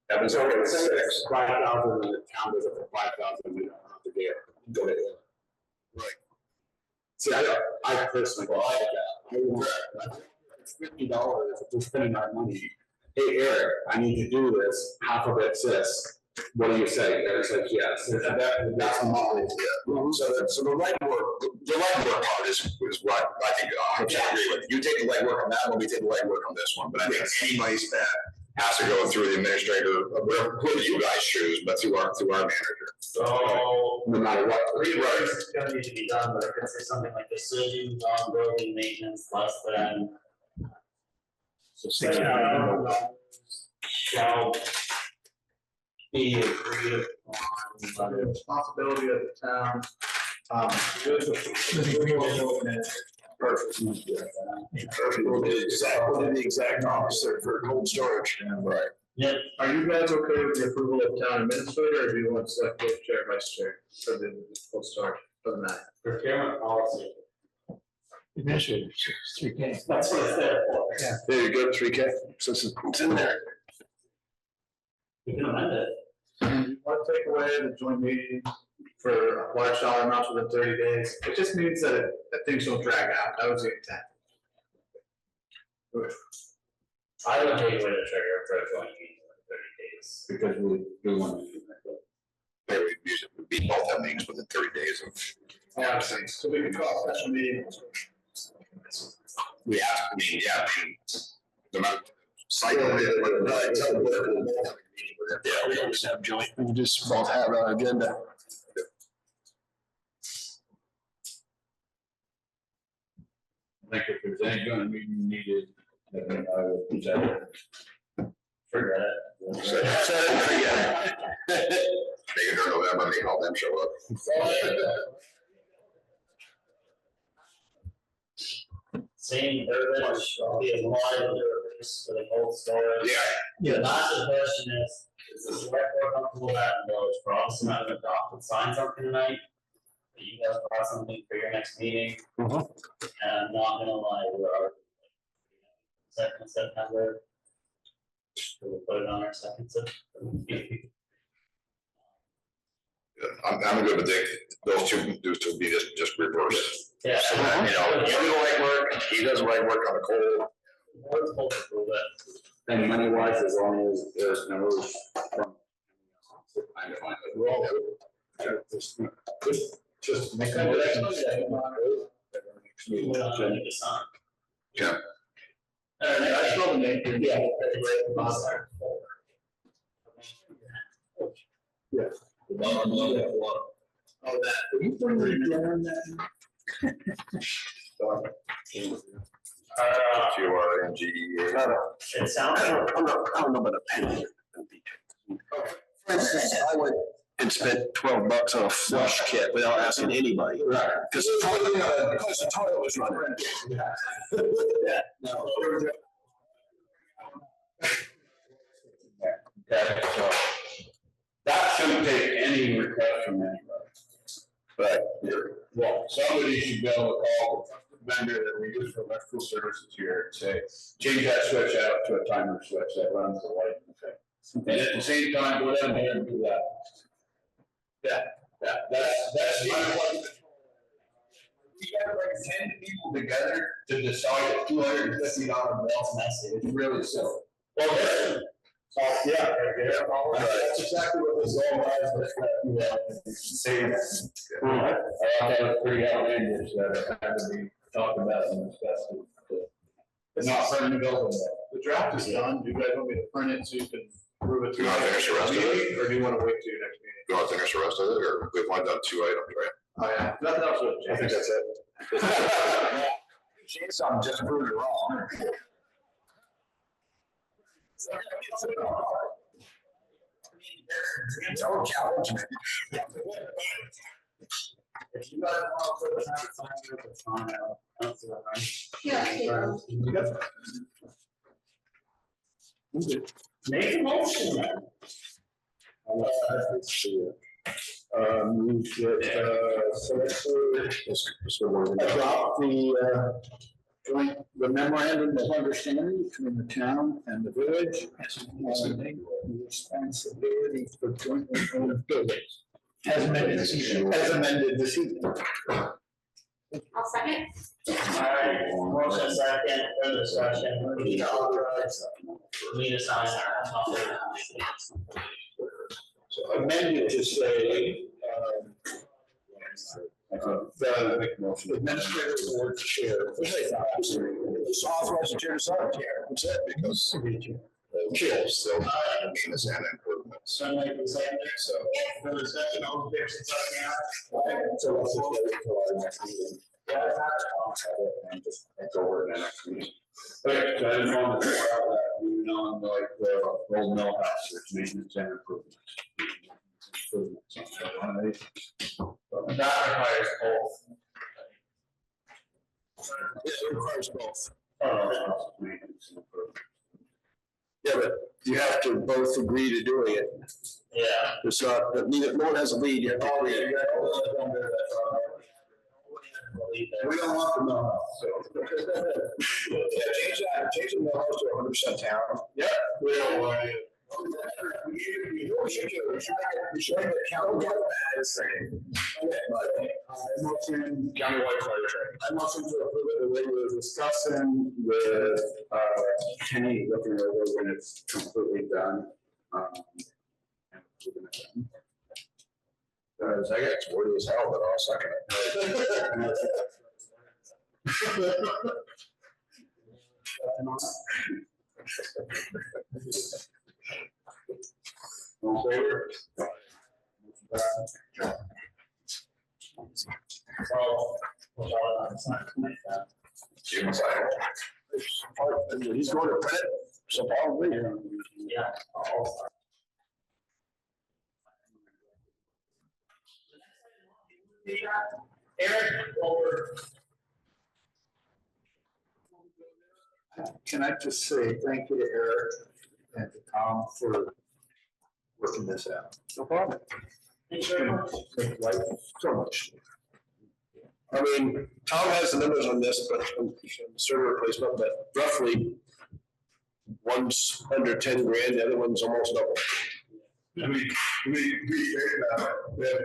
L: Kevin's okay with 6, 5,000, and the town does it for 5,000, we don't have to go to it. Right. See, I personally go like that. I want $50 if we're spending our money. Hey, Eric, I need to do this, half of it's this. What do you say? Eric's like, yes. That's a model.
H: So the legwork part is what I think I agree with. You take the legwork on that one, we take the legwork on this one. But I think any money spent has to go through the administrator, whoever you guys choose, but through our manager.
A: So
L: No matter what.
A: reworks is gonna need to be done, but if it's something like decisions on building maintenance less than. So $6,000 shall be agreed upon by the
D: Responsibility of the town. Perfect.
F: We'll do the exact opposite for cold storage.
H: Right.
A: Yeah,
D: Are you guys okay with the approval of town administrator, or do you want select board chair, vice chair for the cold storage? Doesn't matter.
A: procurement policy.
K: Administrative, 3K.
A: That's what it's there for.
K: Yeah.
F: There you go, 3K, since it's in there.
A: We can amend it.
D: You want to take away the joint meeting for large dollar amounts within 30 days? It just means that things don't drag out. That was the intent.
A: I would take away the trigger for a joint meeting for 30 days.
L: Because we want to do that.
H: Maybe we use it, would be both that meetings within 30 days of.
D: Yeah, so we can call a special meeting.
H: We have, no matter. Cycle.
F: Yeah, we don't just have joint, we can just both have it on our agenda.
J: I think if there's any kind of meeting needed, then I will present it.
A: Forget it.
F: Set it and forget it.
H: Make it during November, make all them show up.
A: Same verbiage, be a lot of for the cold storage.
H: Yeah.
A: The massive question is the select board comfortable with that in the village? We're obviously not gonna adopt and sign something tonight. But you guys brought something for your next meeting. And I'm not gonna lie, we're already second of September. We'll put it on our second September.
H: I'm good with those two be just reversed.
A: Yeah.
H: So that, you do the legwork, he does the legwork on the cold.
A: Board's supposed to approve it.
L: And money wise, as long as there's no. I'm fine with it. Just make a motion.
A: We don't need to sign.
H: Yeah.
A: That's still the name. Yeah.
L: Yeah.
A: Oh, that.
L: Are you putting it down that?
H: QRNG.
A: It sounds.
F: I don't know about a penny. For instance, I went and spent $12 on a flush kit without asking anybody.
L: Right.
F: Because the toilet was running.
L: Yeah. No.
J: Okay, so that shouldn't take any request from anybody. But, well, somebody should be able to call the vendor that we use for electrical services here and say, change that switch out to a timer switch that runs the light. Okay. And at the same time, go down there and do that. That's my one. We got like 10 people together to decide a $250 bill. It's really silly.
A: Well, listen,
G: Oh, yeah, that's exactly what this all was, saying that.
J: I thought that was pretty outlandish that it had to be talked about and discussed. Not burning the building.
D: The draft is done. Do you guys want me to print it so you can prove it to
H: You want to finish the rest of it?
D: Or do you want to wait till your next meeting?
H: You want to finish the rest of it, or we've only done 2 items, right?
D: Oh, yeah, nothing else would
G: I think
D: change.
G: that's it.
H: Jason just proved it wrong. Don't challenge me.
G: If you guys want to put it on, it's fine.
C: Yeah.
G: Make a motion then. Let's see. Move that, adopt the memorandum of understanding between the town and the village. The responsibility for jointly owned buildings.
K: As amended this evening.
G: As amended this evening.
C: I'll second.
A: Alright, motion second, further discussion, we need to authorize, we need to sign that.
G: So amended to say, the administrator board chair.
H: Just authorize the chair to sign it. That's it, because kills, so maintenance and improvements.
A: So like the second there, so further discussion, all the favors,
G: So let's just wait until our next meeting. And just go over it in the next meeting.
J: Okay, so I just wanted to point out that even on like the old mill house, there's maintenance and improvements.
A: that requires both.
H: Yeah, it requires both.
J: Maintenance and improvements.
F: Yeah, but you have to both agree to doing it.
A: Yeah.
F: It's not, neither, no one has a lead, you have to agree.
G: We don't want the mill house, so.
H: Yeah, change the mill house to 100% town.
G: Yeah.
H: We don't want it. We should make it county.
G: Motion, countywide fire training. I motion to approve it the way we were discussing with, Kenny looking over when it's completely done.
H: Because I got wordy as hell, but I'll second it.
G: All in favor?
H: Jim sign it.
F: He's going to print it, so probably.
A: Yeah. Eric, over.
G: Can I just say thank you to Eric and to Tom for working this out? No problem.
A: Thanks very much.
G: Make life so much.
F: I mean, Tom has the numbers on this, but server replacement, but roughly one's under 10 grand, the other one's almost double.
L: We had a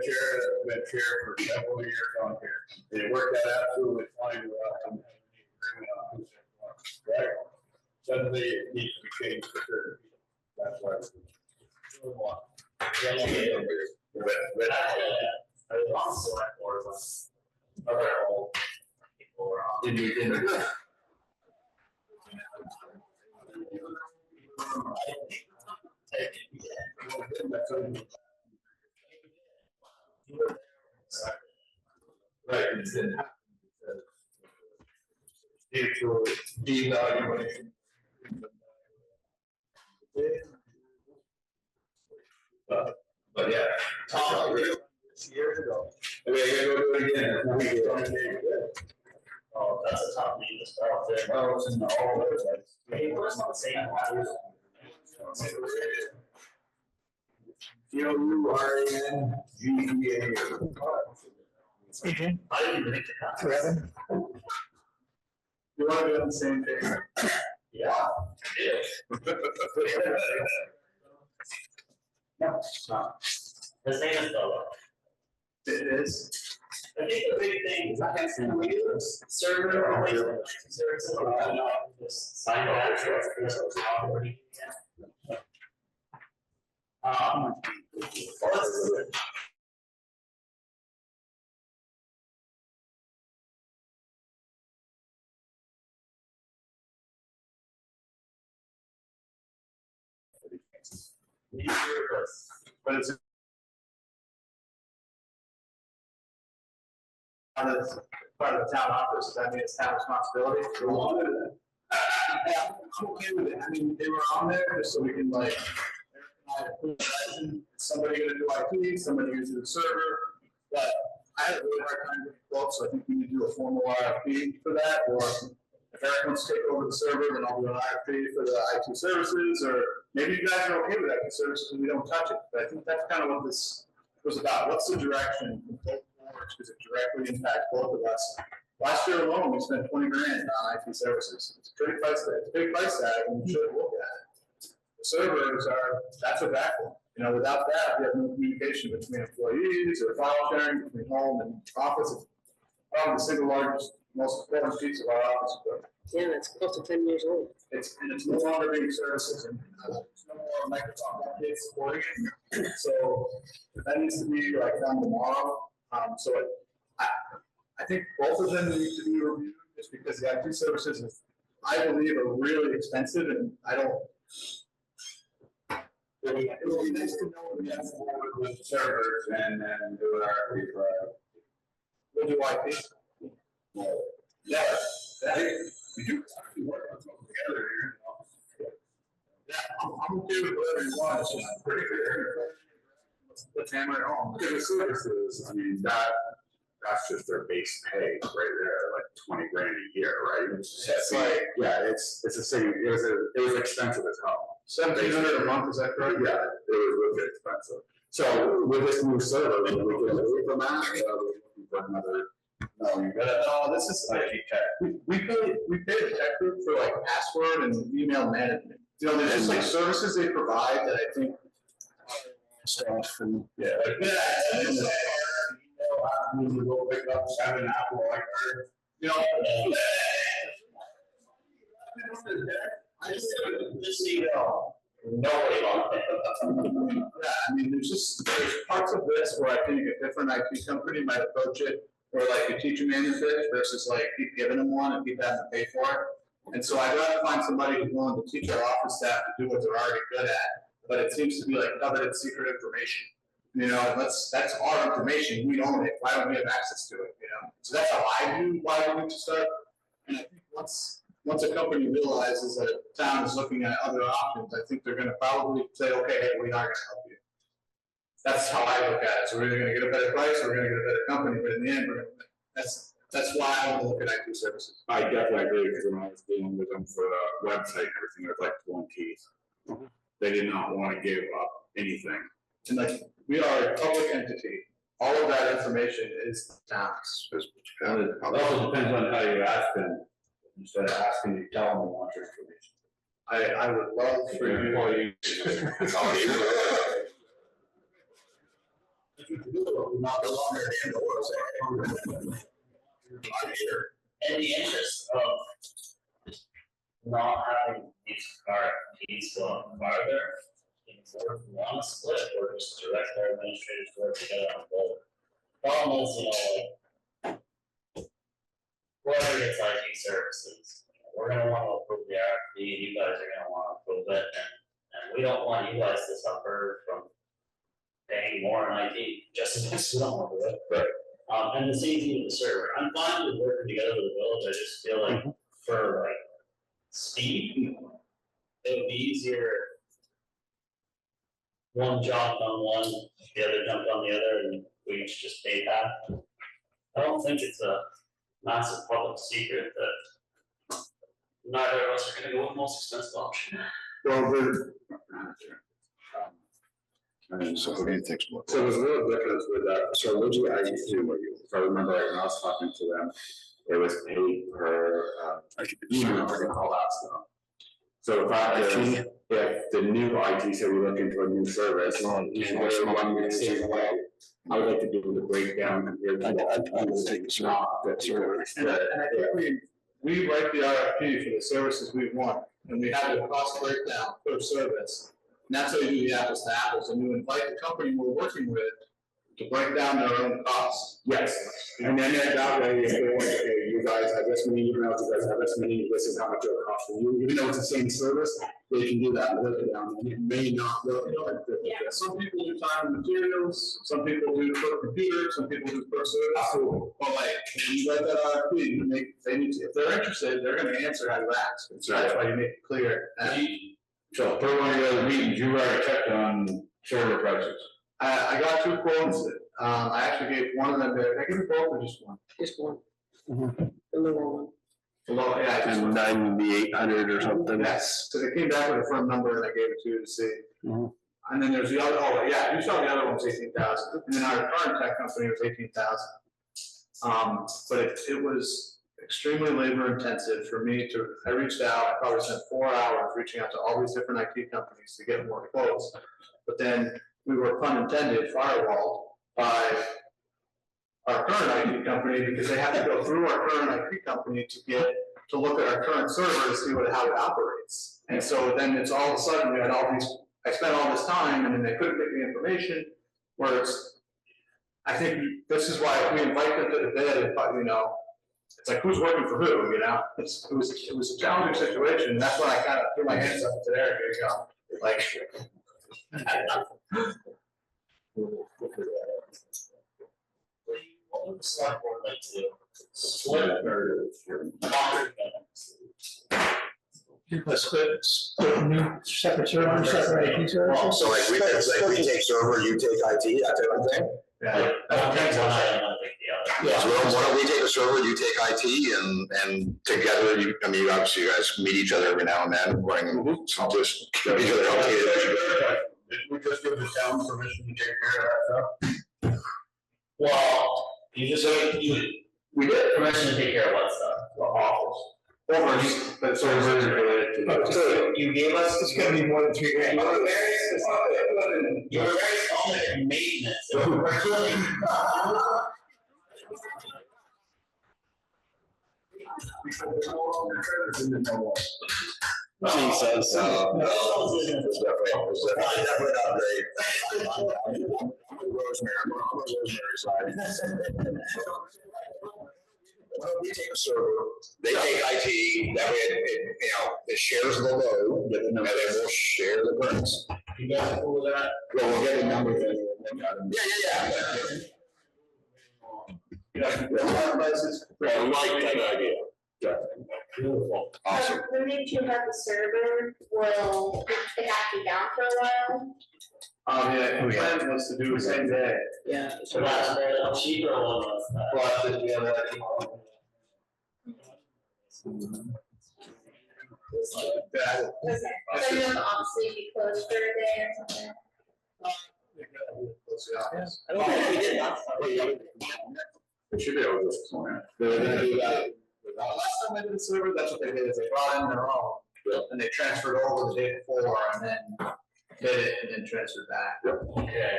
L: chair for several years on here. They worked that absolutely fine without right? Suddenly it needs to be changed for sure. That's why.
A: I was on select board when other old people were on.
L: Right, it didn't happen. Mutual devaluation. But yeah, Tom, years ago. I mean, I gotta go do it again.
A: Oh, that's a tough name to spell there.
L: Well, it's in all those places.
A: Hey, where's my same one?
L: G-E-A.
K: Adrian,
A: I didn't even make the cut.
K: Kevin,
L: You want to be on the same page?
A: Yeah.
L: No, it's not.
A: His name is Bella.
L: It is.
A: I think the big thing is I have to read server or services. Just sign that.
D: But it's part of the town office, does that mean it's town responsibility? Yeah, I'm okay with it, I mean, they were on there just so we can like, somebody gonna do IT, somebody gonna do the server, but I had a really hard time getting quotes, so I think we need to do a formal RFP for that, or if Eric wants to take over the server, then I'll do an RFP for the IT services, or maybe you guys are okay with IT services and we don't touch it, but I think that's kind of what this was about. What's the direction from both boards, because it directly impacts both of us. Last year alone, we spent 20 grand on IT services. It's a pretty price tag, it's a big price tag, and we should look at it. The servers are, that's a backbone. You know, without that, we have no communication between employees or file sharing between home and office. It's probably the single largest, most important piece of our office equipment.
M: Yeah, it's close to 10 years old.
D: It's no longer being services, and there's no more Microsoft updates supporting it. So that needs to be like done tomorrow. I think both of them need to be reviewed, just because the IT services, is, I believe, are really expensive, and I don't. It would be nice to know we have forward with servers and then do our we'll do IT. Yeah, we do actually work on something together here. Yeah, I'm okay with whatever you want. It's just pretty good. Let's hammer it home.
L: The services, I mean, that's just their base pay right there, like 20 grand a year, right? It's like, yeah, it's the same. It was expensive as hell.
D: $1,700 a month, is that correct?
L: Yeah, it was really expensive. So with this new server, we get away from that. We're looking for another.
D: No, this is like we pay the tech group for like password and email management. You know, there's just like services they provide that I think
F: Stuff and.
D: yeah, like
L: You go pick up 7 Apple iPhone.
D: you know.
A: I just so you know, nobody wants it.
D: Yeah, I mean, there's parts of this where I think a different IT company might approach it, or like a teacher manual pitch versus like keep giving them one and keep having to pay for it. And so I'd rather find somebody who's willing to teach our office staff to do what they're already good at, but it seems to be like coveted secret information. You know, that's our information, we own it, why don't we have access to it, you know? So that's how I view why we need to start. And I think once a company realizes that a town is looking at other options, I think they're gonna probably say, okay, hey, we are gonna help you. That's how I look at it. So we're either gonna get a better price or we're gonna get a better company, but in the end, that's why I want to look at IT services.
L: I definitely agree, because when I was dealing with them for the website and everything, it was like pulling teeth. They did not want to give up anything.
D: And like, we are a public entity. All of that information is town's.
J: It also depends on how you ask them. Instead of asking you, tell them you want your information.
D: I would love for you.
A: Not the longer in the interest of not having these RFPs going farther, if we want to split or just direct our administrators to work together on both. Problem is, whoever gets IT services, we're gonna want to approve the RFP, you guys are gonna want to approve it, and we don't want you guys to suffer from paying more in IT, just because we don't want to do it. Right. And the same thing with the server. I'm fine with working together with the village. I just feel like for like speed, it would be easier. One jumped on one, the other jumped on the other, and we each just paid that. I don't think it's a massive public secret that neither of us are going to go with the most expensive option.
L: Well,
F: So who do you think's more?
L: so there's a little difference with that. So originally, if I remember right, when I was talking to them, it was paid per email and all that stuff. So the fact is, if the new IT said we look into a new service, and there's one we say, well, I would like to do the breakdown compared to
F: I would take the server.
L: that service.
D: And I think we write the RFP for the services we want, and we have the cost breakdown per service. that's how you do the apples to apples, and you invite the company we're working with to break down their own costs.
L: Yes, and then that way, if they want, okay, you guys have this many emails, you guys have this many, this is how much it will cost for you, even though it's the same service, they can do that and break it down, and it may not really.
D: Some people do time and materials, some people do per computer, some people do per service.
L: Absolutely.
D: But like, when you write that RFP, you make, they need to, if they're interested, they're gonna answer how you ask. That's why you make it clear.
J: So per one of the other meetings, you write a check on server prices.
D: I got 2 quotes. I actually gave one of them, did I give you both or just one?
M: Just one. The little one.
D: Below, yeah, I just.
F: 9,800 or something.
D: Yes, so they came back with a firm number and I gave it to you to see. And then there's the other, oh, yeah, you saw the other one was 18,000, and then our current tech company was 18,000. But it was extremely labor intensive for me to, I reached out, I probably spent 4 hours reaching out to all these different IT companies to get more quotes. But then we were, pun intended, firewalled by our current IT company because they had to go through our current IT company to look at our current server to see how it operates. And so then it's all of a sudden we had all these, I spent all this time and then they couldn't get the information, where I think this is why we invite them to the bid, but it's like, who's working for who, it was a challenging situation, and that's when I kind of threw my hands up to there, like.
A: What would the select board like to do? Split or
K: Split new separate server, separate IT services.
H: So like we take server, you take IT, that type of thing?
D: Yeah.
H: So why don't we take a server, you take IT, and together, obviously you guys meet each other every now and then, running, so just keep each other updated.
J: Did we just give the town permission to take care of that stuff?
A: Well, we did permission to take care of what stuff?
D: The office. But servers are related to that.
A: So you gave us.
K: It's gonna be more than $3 grand.
A: You were very specific in maintenance. So we're really.
F: Jesus.
H: It's definitely not great. Rosemary, I'm on the Rosemary side. We take a server, they take IT, that way it shares the load, and then we'll share the burns.
A: You guys cool with that?
H: Well, we'll get a number then.
D: Yeah.
H: I like that idea.
A: Beautiful.
H: Awesome.
C: The minute you have the server, will it have to be down for a while?
D: Yeah, the plan was to do the same day.
M: Yeah.
A: So that's a cheaper one was that.
D: But if we have that.
C: Okay, so you have to obviously be closed for a day or something?
M: I don't think we did last time.
D: We should be able to just plan. They're gonna do that. Last time I did the server, that's what they did, is they brought in their own, and they transferred over the day before, and then did it, and then transferred back.
A: Okay.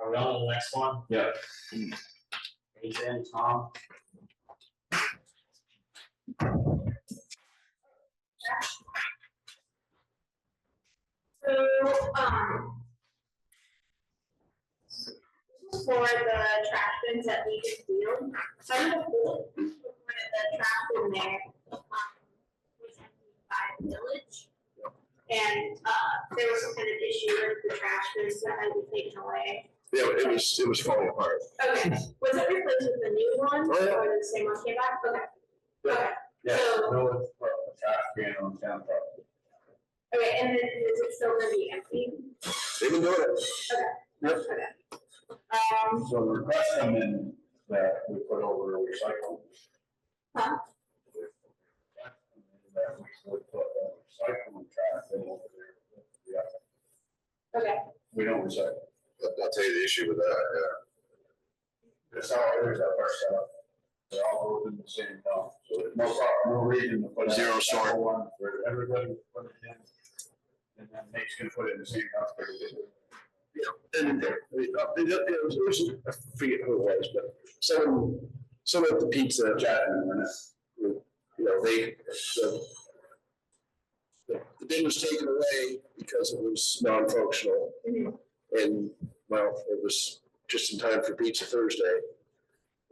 A: Are we on to the next one?
D: Yeah.
A: Ethan, Tom?
C: So, for the trash bins that we just deal, some of the trash bin there, was emptied by the village. And, there was some kind of issue with the trash bins that had to be taken away.
H: Yeah, it was falling apart.
C: Okay, was it replaced with the new one, or the same one came back? Okay. Okay,
J: Yeah,
C: so,
J: no, it's a trash can on town property.
C: okay, and then is it still gonna be empty?
H: They've been doing it.
J: Yep.
C: Okay.
J: So the request come in that we put over a recycle.
C: Huh?
J: That we would put a recycling trash in over there. Yeah.
C: Okay.
J: We don't recycle.
H: I'll tell you the issue with that,
J: That's how others have our stuff. They're all in the same dump, so there's no reason to put.
H: Zero sort.
J: One for everybody to put it in. And then Nate's gonna put it in the same dump for the.
F: And it was, I forget who it was, but some of the pizza,
J: Chapman, when it's.
F: they, The bin was taken away because it was non-functional. And, well, it was just in time for Pizza Thursday.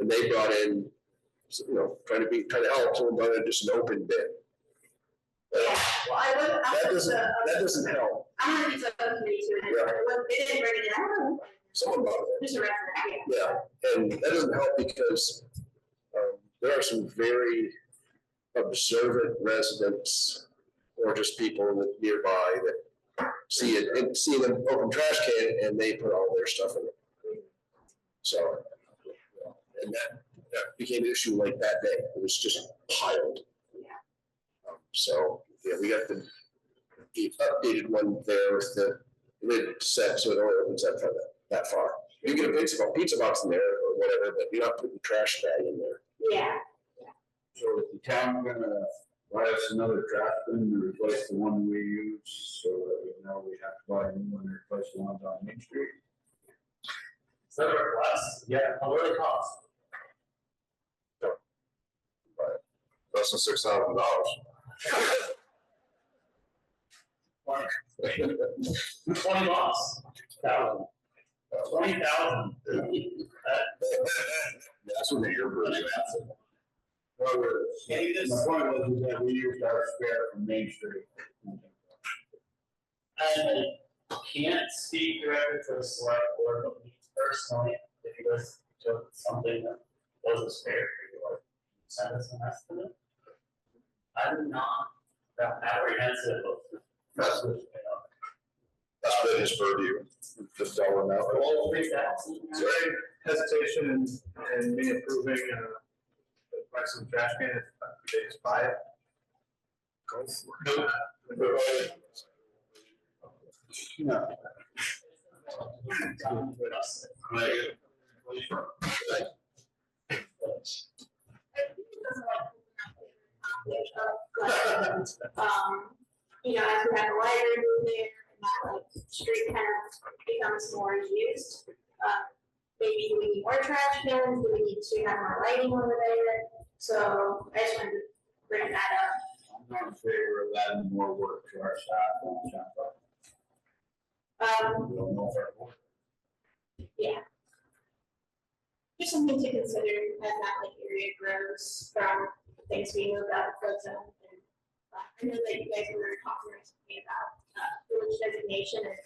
F: And they brought in, you know, trying to help, someone brought in just an open bin.
B: Yeah, well,
F: That doesn't help.
B: I'm gonna be so committee too, and they didn't bring it in.
F: Someone brought it in.
B: Just a reference,
F: Yeah, and that doesn't help because there are some very observant residents or just people nearby that see it and see an open trash can and they put all their stuff in it. So, and that became an issue like that day. It was just piled. So, yeah, we got the updated one there with the lid set so it only opens up that far. You can get a pizza box in there or whatever, but you're not putting trash bag in there.
B: Yeah.
J: So is the town gonna buy us another trash bin to replace the one we use, so that we know we have to buy a new one to replace the ones on Main Street?
A: Is that a request? Yeah, how much it cost?
H: Less than $6,000.
A: 20 bucks. 20,000.
H: That's what you're really at.
J: Well,
A: Maybe this-
J: my point was that we used our spare from Main Street.
A: I can't speak directly for the select board, but me personally, if you guys took something that wasn't spare, you like send us an estimate. I'm not that apprehensive of
H: That's been his purview, the dollar amount.
A: all 3,000.
D: Is there any hesitation in me approving the price of the trash can if they just buy it?
H: Go for it.
J: No.
C: You know, as we have the library moved there, and that like street kind of becomes more used. Maybe do we need more trash cans, do we need to have more lighting over there? So I just wanted to bring that up.
J: I'm not in favor of adding more work to our staff on the town. We don't know if our board.
C: Yeah. Just something to consider as that like area grows from things we moved out of Frozen. And I know that you guys were talking recently about village designation and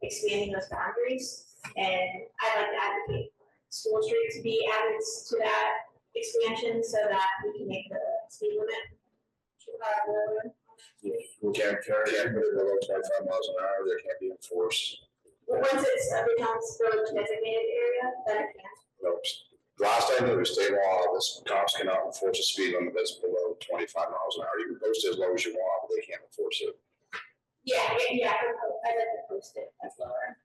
C: expanding those boundaries. And I'd like to advocate for School Street to be added to that expansion so that we can make the speed limit.
H: We can't put it below 25 miles an hour, they can't be enforced.
C: Once it's becomes village designated area, then it can.
H: Nope. Last time there was state law, this cops cannot enforce a speed limit that's below 25 miles an hour. You can post it as low as you want, but they can't enforce it.
C: Yeah, I'd like to post it as lower.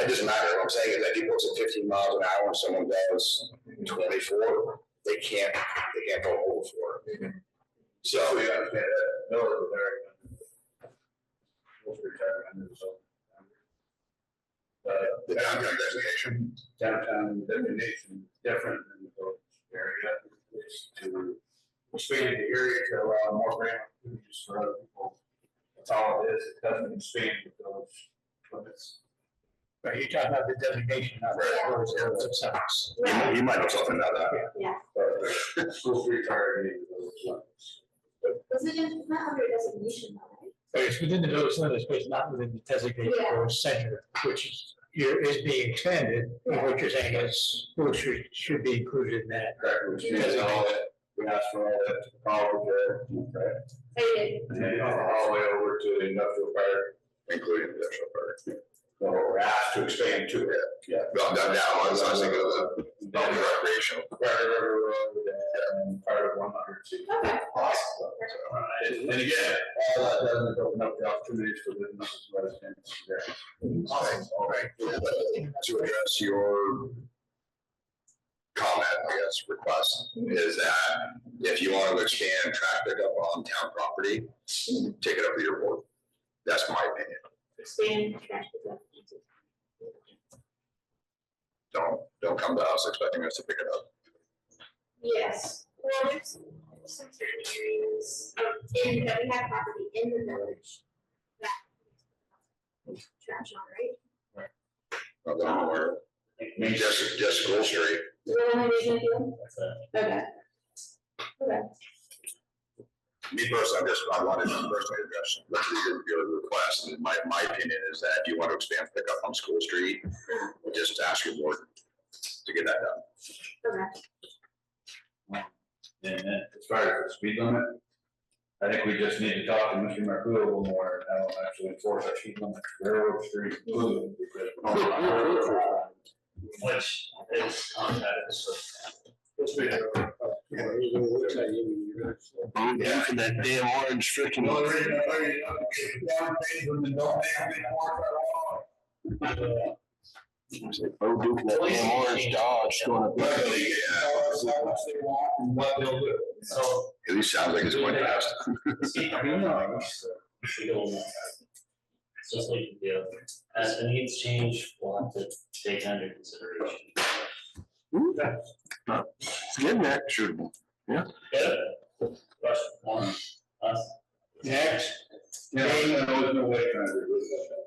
H: It doesn't matter. What I'm saying is that if you post at 15 miles an hour and someone does 24, they can't go over for it. So you understand that Miller is very most retired so the downtown designation.
J: Downtown designation is different than the village area. It's to expand the area to allow more grant opportunities for other people. That's all it is. It doesn't expand the village limits.
K: But you're talking about the designation, not the village area themselves.
H: You might know something about that.
C: Yeah.
J: School street targeting the village limits.
C: Was it in, not under designation though, right?
K: But it's within the village limits, but it's not within the designated
C: Yeah.
K: village center, which is being expanded. And what you're saying is, village should be included in that.
J: Correct, which means all that, we asked for all that to college there, okay?
C: I did.
J: And all the way over to the industrial park.
H: Including the industrial park.
J: So we're asked to expand to it. Yeah.
H: Well, down, I was thinking of the recreational.
J: River Road and part of 100 C.
C: Okay.
J: And again, all that does is open up the opportunities for businesses, residents there.
H: Awesome. All right. To address your comment, I guess, request, is that if you want to expand traffic up on town property, take it up to your board. That's my opinion.
C: Expand trash pickup.
H: Don't come to us expecting us to pick it up.
C: Yes, well, there's some certain areas that we have property in the village Trash on, right?
H: Not that I'm aware of. Just School Street.
C: Is that only reason I do? Okay. Okay.
H: Me personally, I wanted to personally address your request, and my opinion is that if you want to expand pickup on School Street, just ask your board to get that done.
C: Okay.
E: And then as far as the speed limit, I think we just need to talk to Mr. Marcoux a little more, and how to actually enforce our speed limit, Railroad Street, included, because.
A: Which is
F: And that damn orange freaking. Oh, Duke, that damn orange Dodge going up.
A: So.
H: At least sounds like it's going fast.
A: It's just like, yeah, as the needs change, we'll have to take under consideration.
F: Getting that, sure. Yeah.
A: Yeah. Question one, us.
J: Next. Yeah, there was no way trying to do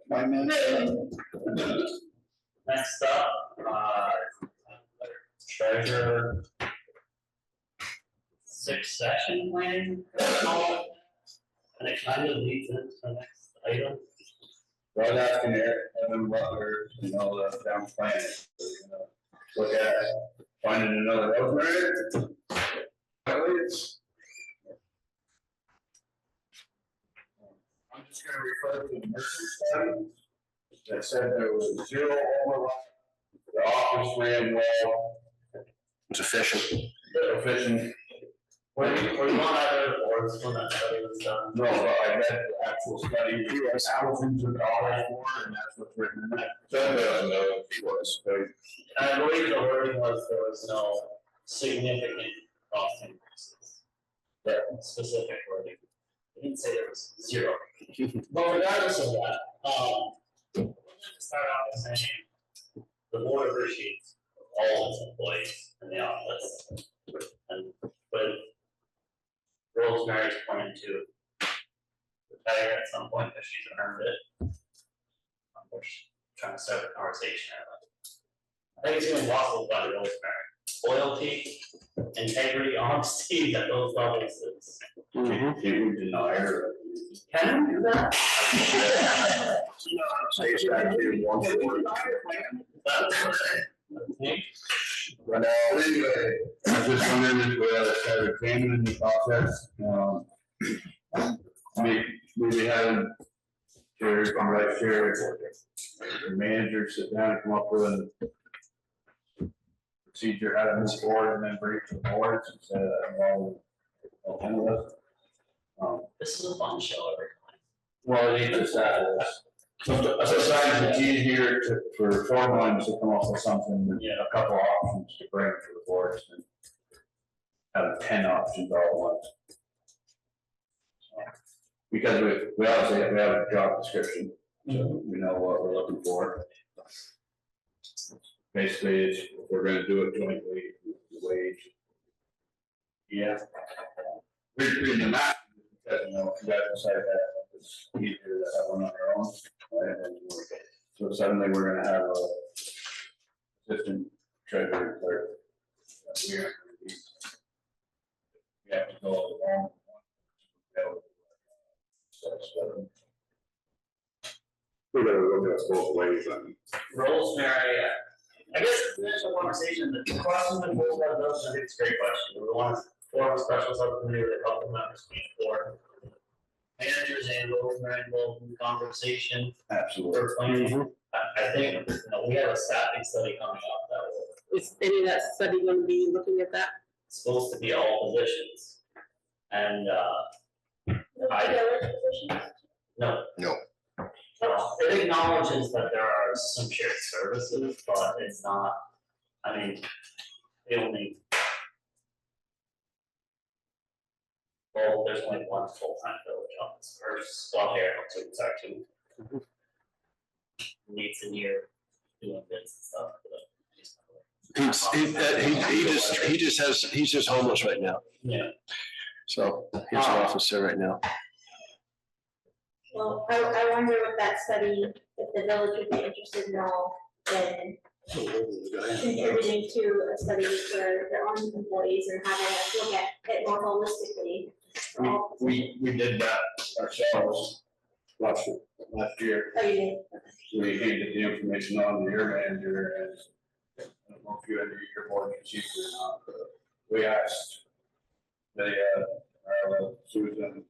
J: that. 5 minutes.
A: Next up, treasurer. Succession plan. And it kind of leads into the next item.
E: Right asking Evan Butler, the town plan, look at finding another road. I'm just gonna refer to the nursery study that said there was 0 overlap. The office ran well.
F: It's efficient.
E: Efficient.
A: Were you on either boards when that study was done?
E: No, but I read the actual study, thousands of dollars more, and that's what's written in it.
H: He was.
A: And I believe the wording was there was no significant cost increases. That specific wording. It didn't say there was 0. But regardless of that, let's start out by saying the board appreciates all its employees in the office. And with Rosemary's planning to retire at some point because she's earned it. We're trying to start a conversation. I think it's going to be impossible by Rosemary. Loyalty, integrity, honesty at those levels is.
E: Can we deny her?
A: Can we do that?
H: Say it's actually one for
E: But anyway, I was just wondering if we ought to start examining the process. Maybe having chair and vice chair, the manager sit down and come up with a procedure how to move forward and then bring it to the boards instead of all.
A: This is a fun show, everyone.
E: Well, it is that. Sometimes it's easier for foremen to come up with something, a couple of options to bring to the boards than have 10 options all at once. Because we obviously have a job description, so we know what we're looking for. Basically, if we're gonna do it jointly, the wage. Yeah. We're doing the math, because, you guys decided that it's easier to have one on our own. So suddenly we're gonna have a assistant treasurer clerk. We have to go along.
J: We're gonna look at both ways then.
A: Rosemary, I guess it's an initial conversation, the question that goes about those, I think it's a great question. We want to form a special subcommittee with a couple members being for managers and Rosemary involved in the conversation.
E: Absolutely.
A: For planning. I think, we have a staffing study coming up that will.
M: Is any of that study going to be looking at that?
A: It's supposed to be all positions. And, no.
H: No.
A: It acknowledges that there are some shared services, but it's not, they only. Well, there's only one full-time village office, or here, two. Needs a year doing bits and stuff.
F: He's just homeless right now.
A: Yeah.
F: So he's in office there right now.
N: Well, I wonder with that study, if the village would be interested in all, in contributing to a study for their own employees and having us look at it more holistically.
J: We did that ourselves last year.
N: Oh, you did?
J: We handed the information on to your manager and I don't know if you had your board procedure or not, but we asked. They, Susan.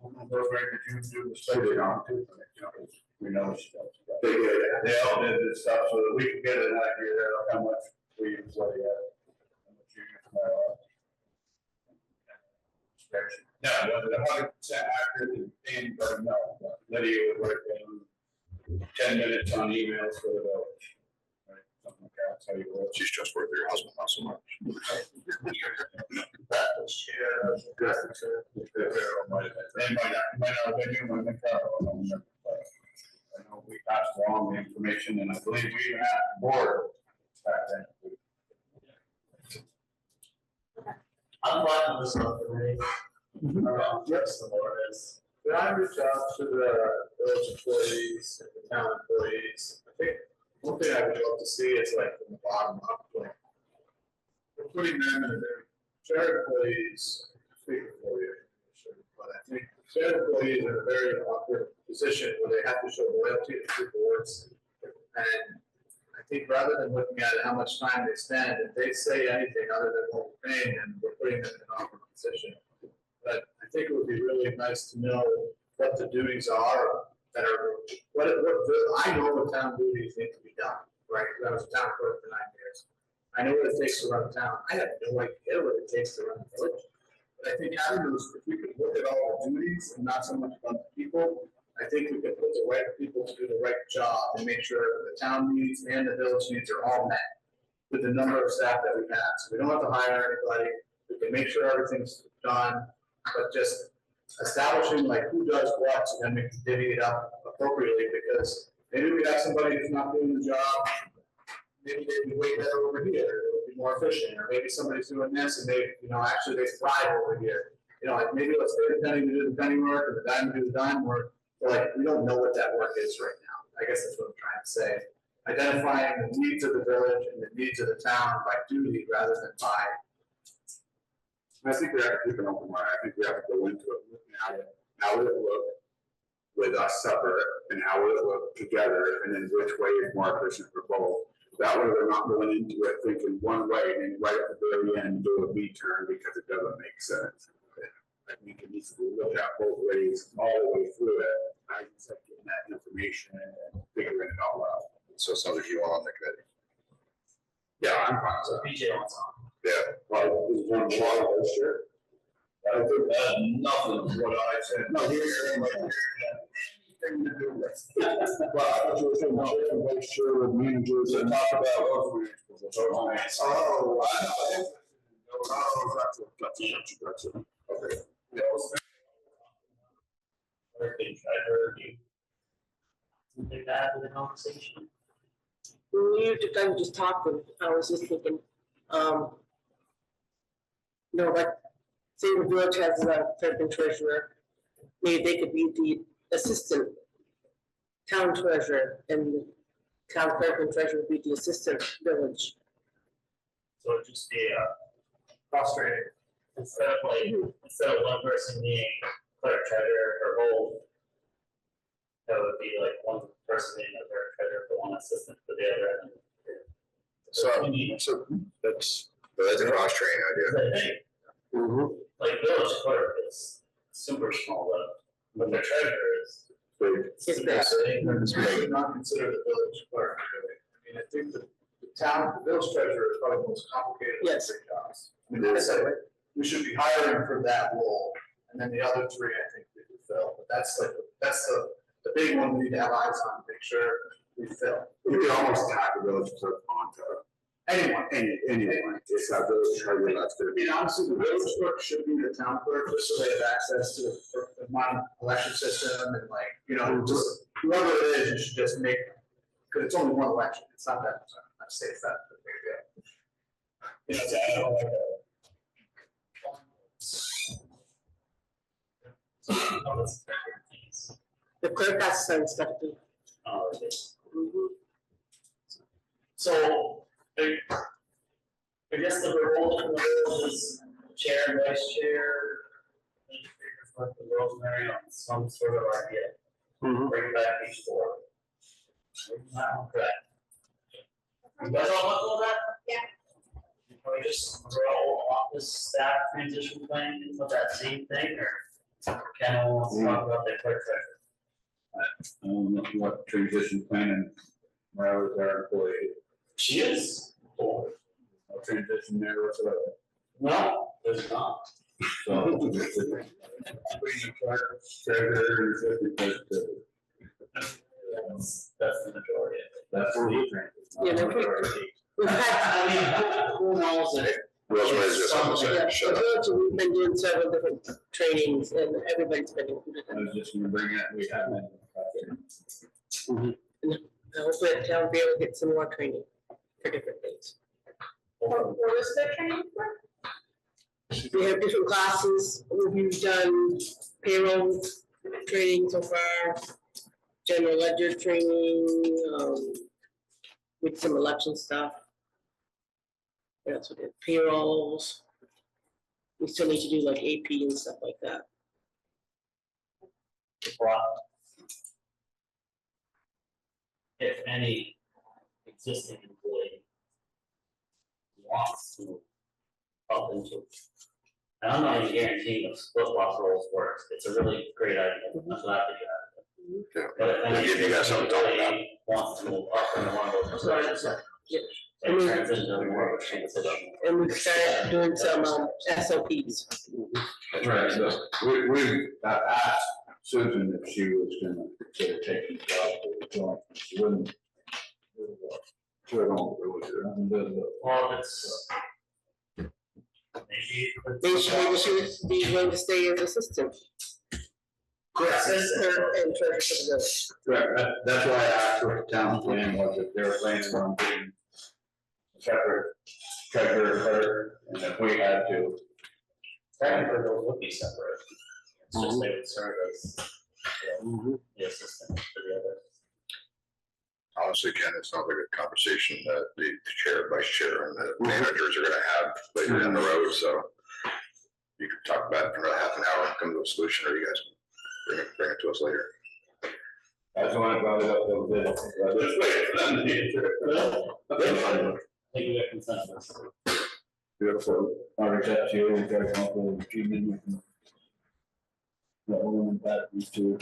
J: Those records you do the study on too, we know she does. They all did this stuff so that we could get an idea of how much we usually have. How much you use. Now, whether 100% accurate, anybody knows. Lydia would write down 10 minutes on emails for the village. Right, something like that, that's how you work.
H: She's just worth her husband, not so much.
J: They might not have been here when they traveled. I know we passed along the information and I believe we even had the board back then.
A: I'm glad this stuff for me. Yes, the more is.
D: Did I reach out to the village employees and the town employees? I think one thing I would love to see is like from the bottom up, like we're putting them in a very, shared employees, speak for you, but I think shared employees are in a very awkward position where they have to show loyalty to the boards. And I think rather than looking at how much time they spend, if they say anything other than what we're paying them, we're putting them in an awkward position. But I think it would be really nice to know what the duties are that are, I know what town duties need to be done, right? Because I was a town clerk for 9 years. I know what it takes to run a town. I have no idea what it takes to run a village. But I think having those, if we could look at all the duties and not so much about the people, I think we could put the right people to do the right job and make sure that the town needs and the village needs are all met with the number of staff that we have. So we don't have to hire anybody. We can make sure everything's done, but just establishing like who does what, so then we can divvy it up appropriately, because maybe we have somebody who's not doing the job, maybe they'd be way better over here, it would be more efficient, or maybe somebody's doing this and they, actually they thrive over here. Like maybe let's pay the penny to do the penny work, or the dime to do the dime work, but like, we don't know what that work is right now. I guess that's what I'm trying to say. Identifying the needs of the village and the needs of the town by duty rather than by.
L: I think we have to keep an open mind. I think we have to go into it, looking at it, how would it look with us separate, and how would it look together, and then which way is more efficient for both. That way we're not going into it thinking one way, and then right at the very end do a V-turn because it doesn't make sense. I think it needs to be looked at both ways, all the way through it. I just have getting that information and figuring it all out.
H: So it sounds like you are on the committee.
L: Yeah, I'm fine.
A: So BJ wants on.
H: Yeah.
L: Well, is one more, sure.
J: I think nothing what I said. No, you're saying like anything to do with.
L: Well, I thought you were saying, no, make sure with managers and talk about those.
J: Oh, I know.
L: That's it.
J: Okay.
A: Something bad with the conversation.
M: We kind of just talked, and I was just thinking, like, say the village has a clerk and treasurer, maybe they could be the assistant town treasurer, and the town clerk and treasurer would be the assistant village.
A: So it'd just be cross training instead of one person being clerk, treasurer, or both. That would be like one person being a clerk, treasurer for one assistant for the other.
H: So that's a cross training idea.
A: Like village clerk is super small, but the treasurer is.
M: It's big.
D: I would not consider the village clerk, really. I mean, I think the village treasurer is probably the most complicated of the three jobs. I mean, we should be hiring for that role, and then the other three, I think, we could fill. But that's the big one we need to have eyes on, make sure we fill.
L: You could almost tack the village clerk onto
D: anyone.
L: It's that village treasurer that's gonna be.
D: Honestly, the village clerk should be the town clerk, just so they have access to the modern election system and just whoever it is, you should just make, because it's only one election, it's not that, I'm saying it's that big a deal. I don't like that.
M: The clerk has to sign stuff too.
A: Okay.
M: Mhm.
A: So, I guess the role is chair and vice chair. With the Rosemary on some sort of idea. Bring it back each board. Okay. You guys all up with that?
N: Yeah.
A: Can we just throw office staff transition plan into that same thing, or can we talk about the clerk treasurer?
J: What transition plan and where was our employee?
A: She is.
J: No transition there whatsoever.
A: No, there's not.
J: So. Treasurer,
A: That's the majority of it.
J: that's the.
M: Yeah, no, we've had,
A: I mean, who knows it?
H: Rosemary's just on the side, shut up.
M: we've been doing several different trainings and everybody's been included.
J: I was just gonna bring it, we haven't.
M: I hope that town will be able to get some more training for different things.
N: What was the training for?
M: We have different classes, we've done payroll training so far, general ledger training, with some election stuff. What else we did? Payrolls. We still need to do like AP and stuff like that.
A: If any existing employee wants to help into. And I'm not even guaranteeing if split boss roles works, it's a really great idea, that's what I think.
H: Yeah.
A: But if any
H: Give you guys something to talk about.
A: employee wants to move up into one of those positions. And transition to more of a transition.
M: And we started doing some SOPs.
J: That's right, so we asked Susan if she was gonna consider taking the job, but she wouldn't. She don't really do it.
A: Well, it's. Maybe.
M: Maybe she would be willing to stay as assistant.
A: Correct.
M: And treasurer for the village.
J: Correct, that's why I asked what the town plan was, if they were planning on being separate treasurer, clerk, and if we had to.
A: Technically, those would be separate. It's just they would serve as, the assistant to the other.
H: Honestly, Ken, it sounds like a conversation that the chair, vice chair, and the managers are gonna have later down the road, so. You can talk about it for about half an hour and come to a solution, or you guys can bring it to us later.
J: That's why I brought it up a little bit.
A: Take it at consensus.
J: Beautiful. I'll reach out to you and try to come up with a few minutes. That one, that, these two.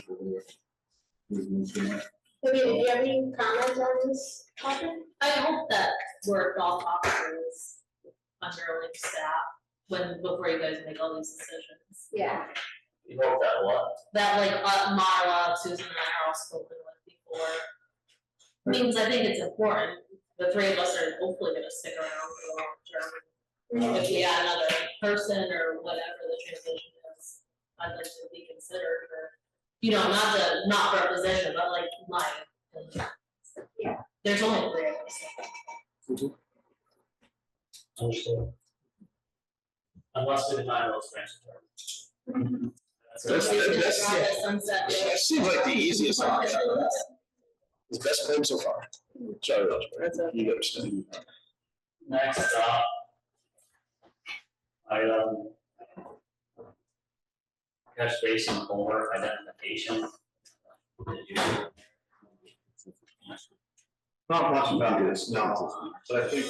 N: I mean, do you have any comments on this topic?
O: I hope that we're golf officers under like staff before you guys make all these decisions.
N: Yeah.
A: You hope that what?
O: That like Marla, Susan and I are all spoken with before. Means I think it's important. The three of us are hopefully gonna stick around for the long term. If we add another person or whatever the transition is, I'd like to be considered for, not for a position, but like mine.
N: Yeah.
O: There's only three of us.
A: Understood. Unless we deny those transfer.
F: That seems like the easiest option. It's the best plan so far. Sorry, Rosemary, you understand.
A: Next up. Item. Catch basin homework identification.
D: Not much about this, no, but I think,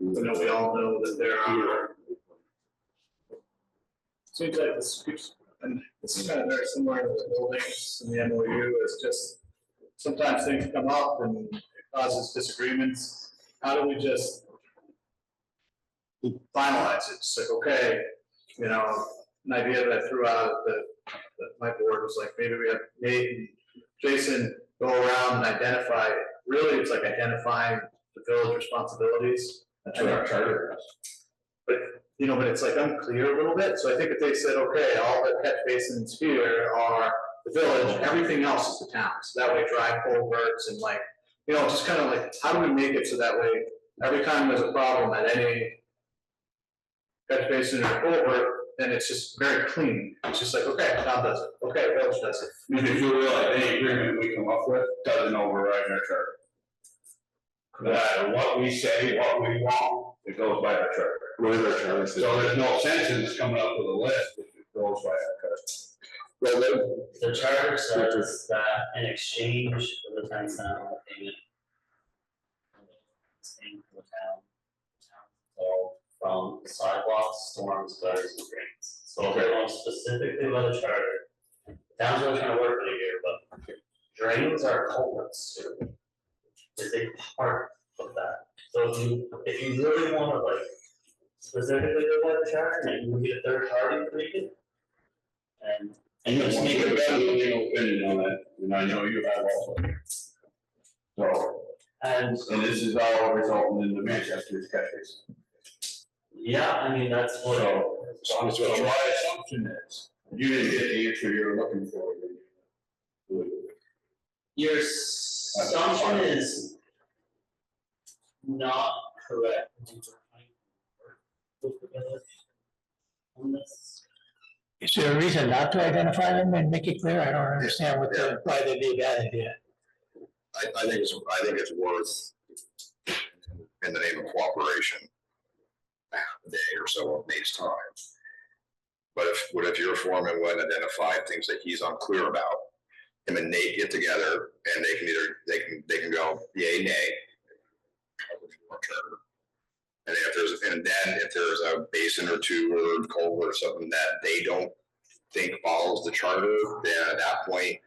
D: we all know that there are. Seems like this keeps, and this is kind of very similar to the buildings and the MOU, it's just, sometimes things come up and it causes disagreements. How do we just finalize it? It's like, okay, an idea that I threw out that my board was like, maybe we have Nate and Jason go around and identify, really, it's like identifying the village responsibilities.
J: That's what our charter is.
D: But it's like unclear a little bit, so I think if they said, okay, all the catch basins here are the village, everything else is the town, so that way dry culverts and just kind of like, how do we make it so that way, every time there's a problem at any catch basin or culvert, and it's just very clean. It's just like, okay, town does it, okay, village does it.
J: I mean, if you realize any agreement we come up with doesn't override our charter. No matter what we say, what we want, it goes by our charter. So there's no sense in us coming up with a list if it goes by our charter.
A: Well, the charter says that in exchange for the 10-cent payment, paying for the town, from sidewalks, storms, gutters, and drains. So if they're going specifically by the charter, the town's only trying to work for a year, but drains are culverts too. Is a part of that. So if you really want to like specifically go by the charter, and you get a third party to make it, and
J: You just make a better opinion on that, and I know you have also. So, and this is all resulting in the Manchester's catch basin.
A: yeah, I mean, that's what.
J: So my assumption is, you didn't get the answer you're looking for.
A: Your assumption is not correct. On this.
K: Is there a reason not to identify them and make it clear? I don't understand why they'd be a bad idea.
H: I think it's worth, in the name of cooperation, a half a day or so of Nate's time. But if your foreman would identify things that he's unclear about, him and Nate get together and they can go yay, nay. And if there's a basin or two or culvert or something that they don't think follows the charter, then at that point,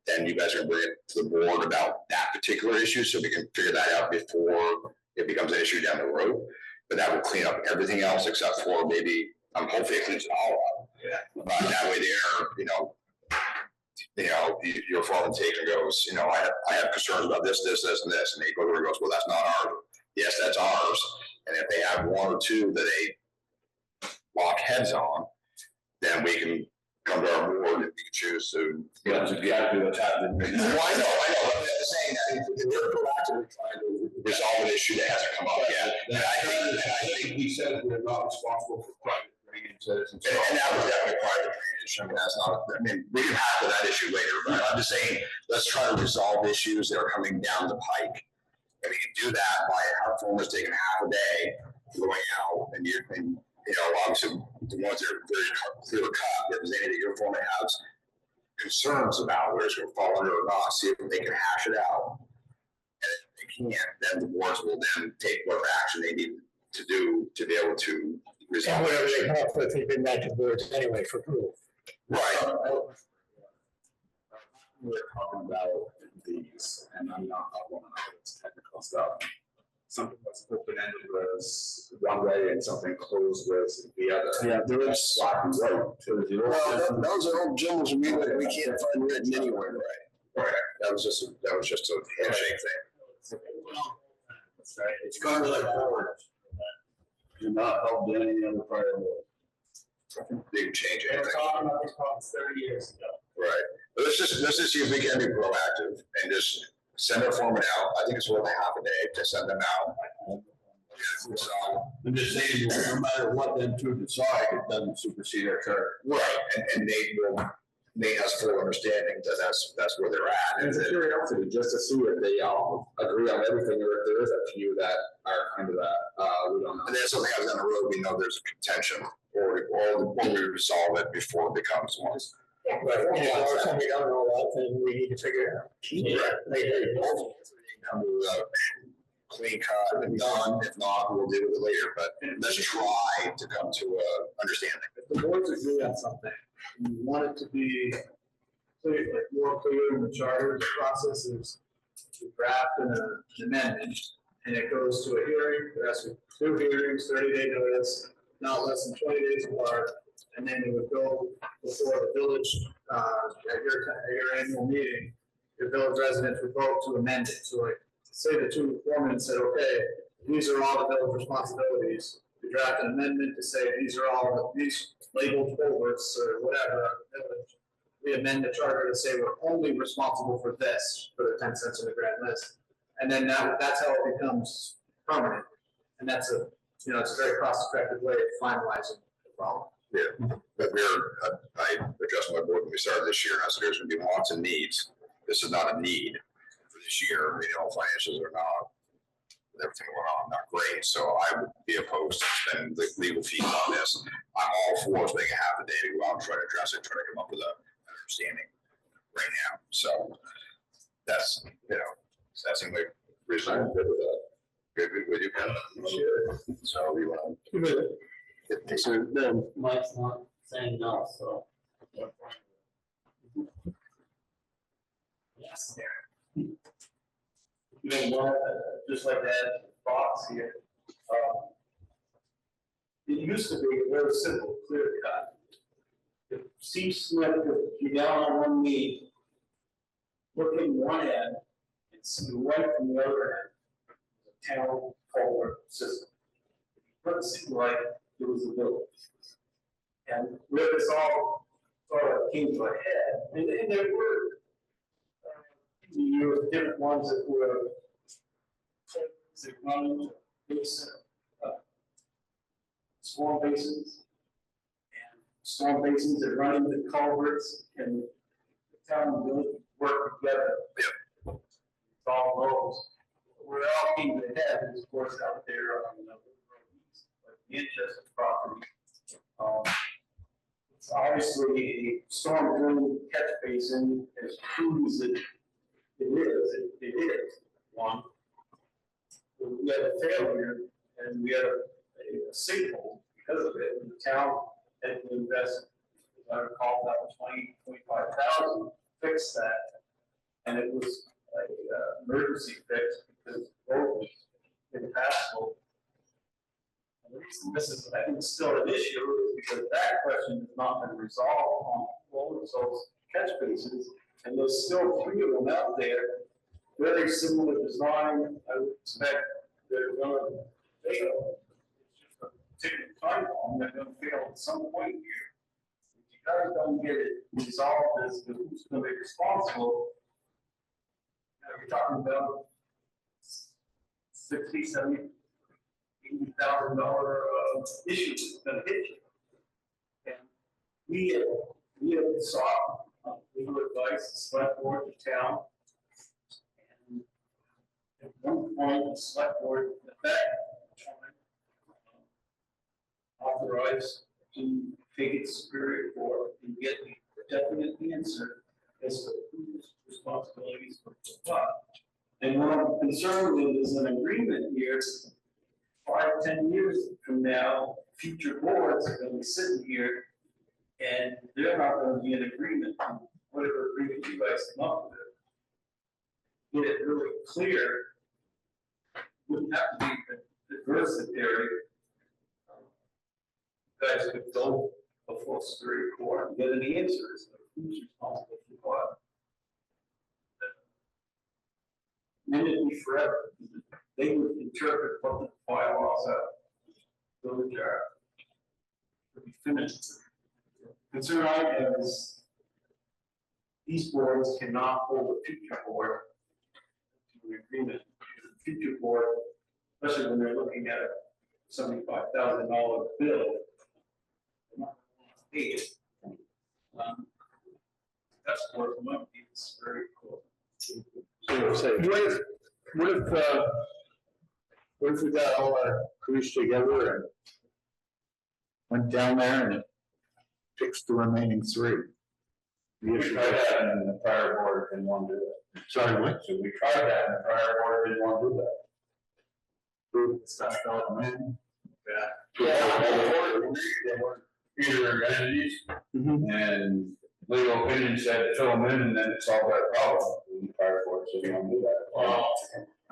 H: then you guys are gonna bring it to the board about that particular issue, so we can figure that out before it becomes an issue down the road. But that would clean up everything else except for maybe, hopefully it cleans it all up. Yeah. But that way your foreman takes and goes, I have concerns about this, and this, and they go over and goes, well, that's not ours. Yes, that's ours. And if they have one or two that they lock heads on, then we can come to our board and we can choose to.
J: Yeah, to get to what's happening.
H: Well, I know, I'm just saying that they're proactively trying to resolve an issue that hasn't come up yet. And I think
J: he said we're not responsible for private drainage.
H: And that was definitely private drainage. I mean, that's not, we can tackle that issue later, but I'm just saying, let's try to resolve issues that are coming down the pike. And we can do that by our farmers taking half a day going out and obviously the ones that are very clear cut, if there's anything that your foreman has concerns about, whether it's going to fall under or not, see if they can hash it out. And if they can't, then the boards will then take whatever action they need to do to be able to resolve.
K: And whatever they come up with, they've been back to boards anyway for approval.
H: Right.
L: We're talking about these, and I'm not one of this technical stuff. Something that's open-ended was one way and something closed was the other.
F: Yeah, there is.
L: Black and white.
F: Those are old Jim's we can't find written anywhere.
H: Right. That was just a handshake thing.
A: That's right.
J: It's kind of like forward. Do not help any other prior board.
H: They can change
A: They were
H: anything.
A: talking about these problems 30 years ago.
H: Right. But let's just see if we can be proactive and just send our foreman out. I think it's worth a half a day to send them out. So,
J: I'm just saying, no matter what them two decide, it doesn't supersede our charter.
H: right, and Nate has full understanding that that's where they're at.
L: And it's a curiosity just to see if they agree on everything or if there is a few that are kind of that, we don't know.
H: And then something else down the road, we know there's a contention, or we resolve it before it becomes one.
K: Right, and if there's something we don't know about, then we need to figure it out.
H: Come to clean cut and done. If not, we'll deal with it later. But let's try to come to a understanding.
D: If the boards agree on something, you want it to be clear, like more clear in the charter, the process is to draft an amendment, and it goes to a hearing, there has to be 2 hearings, 30-day notice, not less than 20 days apart, and then it would go before the village, at your annual meeting, your village residents would vote to amend it. So like, say the 2 foremen said, okay, these are all the village responsibilities. We draft an amendment to say these are all these labeled culverts or whatever. We amend the charter to say we're only responsible for this, for the 10 cents in the grand list. And then that's how it becomes permanent. And that's it's a very cost-effective way of finalizing the problem.
H: But I addressed my board when we started this year, and I said there's gonna be wants and needs. This is not a need for this year. I mean, all financials are not, with everything going on, not great. So I would be opposed to spending the legal fees on this. I'm all for spending a half a day to go out and try to address it, try to come up with an understanding right now. So that's, that seems like reasonable. Good with that. Good with you, Ken? Sure. So we want to.
A: So then Mike's not saying no, so. Yes, there.
G: You know what, just like that box here. It used to be very simple, clear cut. If Steve Smith would be down on one knee, looking one end, and see right from the other end, the town culvert system. It doesn't seem like it was a village. And where this all sort of came to a head, and there were different ones that were running basin, storm basins, and storm basins that run into culverts, and the town and village work together. All those. Where it all came to head is, of course, out there on the Manchester property. It's obviously a storm drain catch basin, as true as it is one. We had a failure, and we had a sinkhole because of it, and the town had to invest, as I recall, about 25,000 to fix that, and it was an emergency fix because the road was impassable. And the reason this is, I think, still an issue is because that question has not been resolved on all of those catch basins, and there's still 3 of them out there, very similar design. I would expect they're going to fail. It's just a particular time bomb. They're going to fail at some point here. If you guys don't get it resolved as to who's going to be responsible, you're talking about $60,000, $70,000, $80,000 issue that's going to hit you. And we have sought legal advice, the select board, the town. And at one point, the select board at that time authorized to take it to Superior Court and get a definite answer as to whose responsibilities for what. And what I'm concerned with is an agreement here, 5, 10 years from now, future boards are going to be sitting here and they're not going to be in agreement on whatever agreement you guys come up with. Get it really clear. Wouldn't have to be adversary. You guys could go before Superior Court and get an answer as to who's responsible for what. And it'd be forever. They would interpret what the bylaws are. Village are. Would be finished. Concern I have is these boards cannot hold a future board to an agreement. The future board, especially when they're looking at a $75,000 bill, they're not going to pay it. That's what might be very cool. So what if we got all our crews together and went down there and fixed the remaining 3?
J: We tried that and the prior board didn't want to do that.
G: Sorry, what?
J: So we tried that and the prior board didn't want to do that.
G: Prove the stuff fell in.
J: They were either entities and legal opinion said to fill them in and then it solved that problem. And the prior board said we don't do that.
A: Well,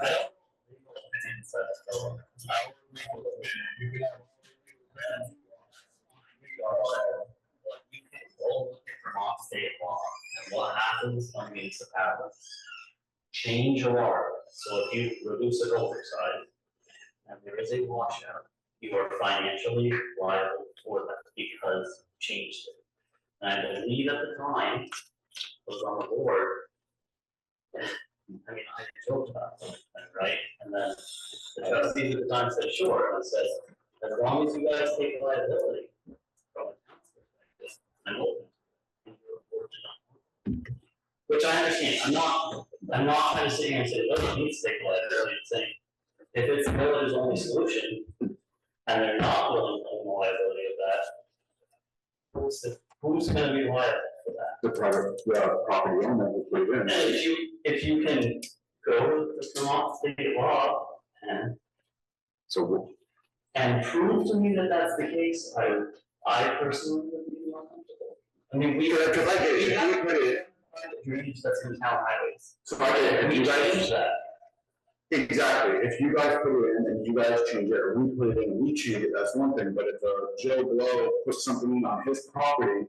A: I don't. You can have you can go look at Vermont state law and what happens when municipalities change a law. So if you reduce a culvert size and there is a washout, you are financially liable for that because you changed it. And I believe at the time I was on the board. I mean, I joked about something, right? And then the trustees at the time said, sure. And I said, as long as you guys take liability from the town I'm open. Which I understand, I'm not trying to sit here and say, look, you need to take a letter, I'm saying, if it's the village's only solution, and they're not willing to own the liability of that, who's gonna be liable for that?
L: The property owner will put it in.
A: And if you can go with the Vermont state law and prove to me that that's the case, I personally would be more comfortable. I mean, we have drainage that's in town highways.
L: So if you guys
A: change that.
L: Exactly, if you guys put it in and you guys change it, or we put it in and we change it, that's one thing, but if Joe Blow puts something in on his property,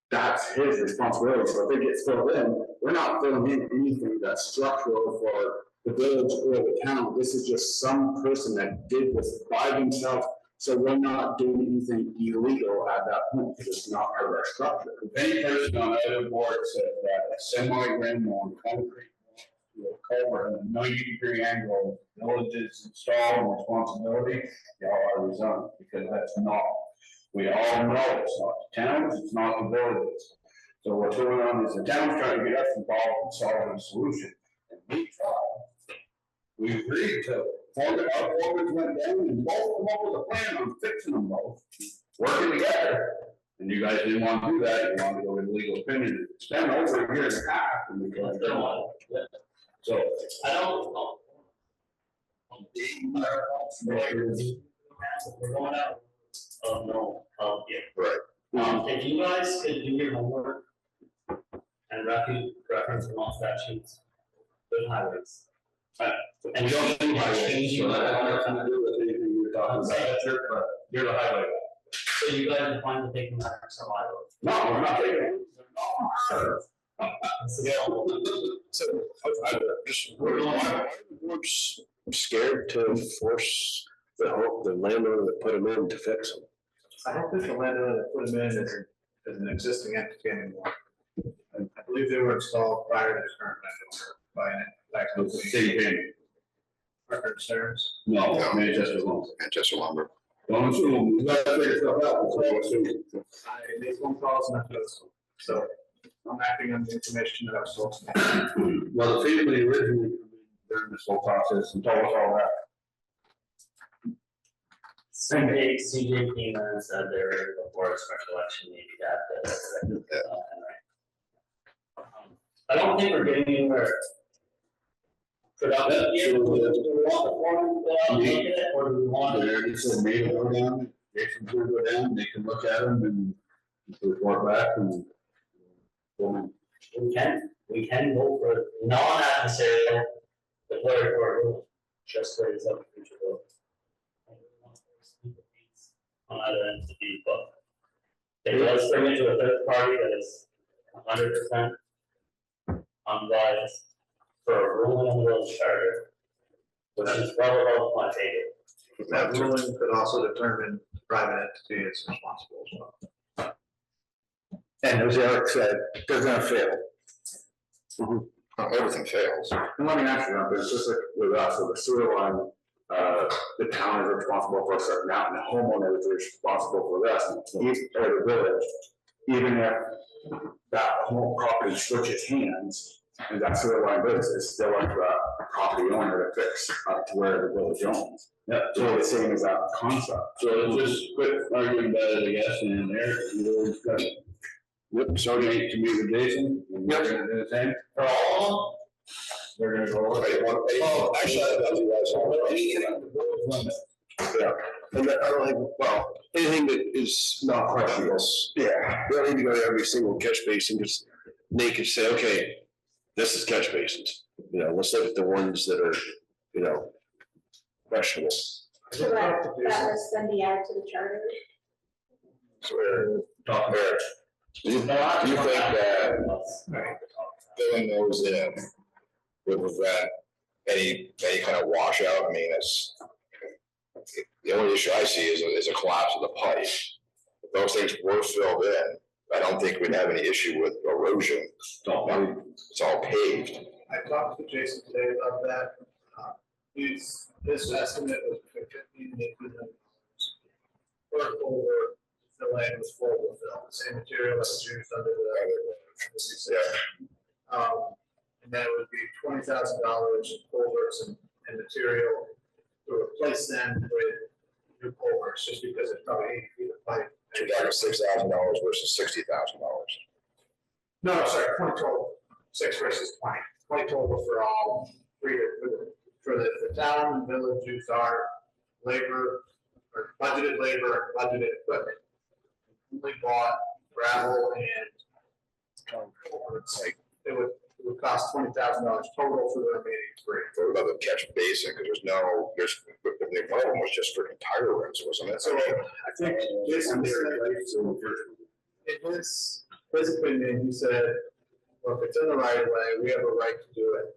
L: that's his responsibility, so if it gets filled in, we're not filling in anything that's structural for the village or the town, this is just some person that did this by themselves, so we're not doing anything illegal at that point, because it's not part of our structure.
J: If any person on either board says that a semi-grand on concrete to a culvert at a 90-degree angle, village is installed responsibility, y'all are resigned, because that's not. We all know it's not the towns, it's not the villages. So what's going on is the town's trying to get us involved in solving a solution, and we tried. We agreed to, our foreman went down and both come up with a plan on fixing them both, working together. And you guys didn't want to do that, you wanted to go with legal opinion, it's been over a year and a half, and we can't do it. So,
A: I don't know. We're going out. Oh, no, yeah.
H: Right.
A: If you guys could do your homework and reference Vermont statutes, good highways. And you don't need to change
L: So that has nothing to do with anything you were talking about, but you're the highway guy.
A: So you guys are fine with taking that extra mile?
L: No, we're not taking it.
F: So, I just, why are the boards scared to force the landowner that put them in to fix them?
D: I don't think the landowner that put them in is an existing entity anymore. I believe they were installed prior to the current landowner by an
L: City payment.
D: record service.
L: No, Manchester Lumber.
H: Manchester Lumber.
L: Don't assume, you gotta figure stuff out, so don't assume.
D: I made phone calls and I noticed them. So I'm acting on the information that I was told.
L: Well, the family originally, during this whole process, and told us all that.
A: CJ came in and said there before a special election, maybe that. I don't think we're getting anywhere. Could I, do we want the foreman to go out and look at it, or do we want
L: They already said maybe go down, Jason could go down, they can look at them and report back and.
A: we can go for non-adversarial declaratory rule, just raise up future vote. On either entity, but it does bring it to a third party that is 100% unbiased for a ruling on the village charter, which is well above my pay grade.
D: That ruling could also determine private entity is responsible as well.
G: And as Eric said, they're gonna fail.
H: Everything fails.
L: And let me ask you, it's just like with us, with the sewer line, the town is responsible for a certain amount, and the homeowner is responsible for the rest, or the village. Even if that whole property switches hands, and that sewer line goes, it's still up to the property owner to fix up to where the village owns. Yeah, so the same as that concept.
J: So let's just quit arguing about it, I guess, and there, you got it. Yep, so you need to meet with Jason, and you're gonna do the same for all of them? They're gonna go over.
F: Oh, actually, I don't know, anything. Yeah, and I don't think, well, anything that is not questionable, yeah, we don't need to go to every single catch basin, just make it say, okay, this is catch basins, let's look at the ones that are, questionable.
N: So that was then be added to the charter.
F: So we're talking about.
H: Do you think that filling those in would prevent any kind of washout? I mean, the only issue I see is a collapse of the pipe. If those things were filled in, I don't think we'd have any issue with erosion. It's all paved.
D: I talked to Jason today about that. His estimate was $15 million per over fill in with flowable fill, the same material that was used under the. And then it would be $20,000 culverts and material to replace them with new culverts, just because it's probably 80 feet of pipe.
H: You're talking $6,000 versus $60,000.
D: No, sorry, 20 total, 6 versus 20. 20 total for all three, for the town and village use our labor, or budgeted labor and budgeted equipment. We bought gravel and culverts, like, it would cost $20,000 total for the remaining 3.
H: What about the catch basin, because one of them was just for tire rims, wasn't it?
D: So I think Jason said, in his opinion, he said, well, if it's in the right of way, we have a right to do it.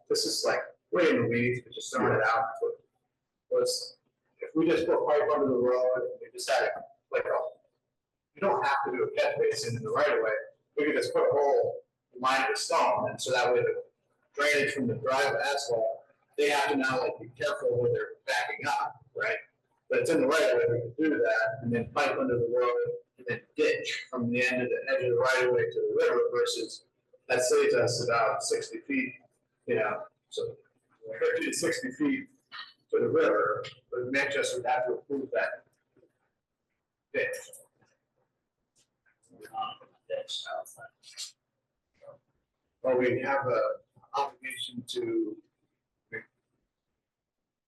D: This is like way in the weeds, but just throwing it out. If we just put pipe under the road, and we just had you don't have to do a catch basin in the right of way. We could just put a hole, line it with stone, and so that way the drainage from the drive asphalt, they have to now be careful when they're backing up, right? But it's in the right of way, we can do that, and then pipe under the road, and then ditch from the end of the edge of the right of way to the river versus that saves us about 60 feet, so 50 to 60 feet to the river, but Manchester would have to approve that ditch. Well, we have an obligation to.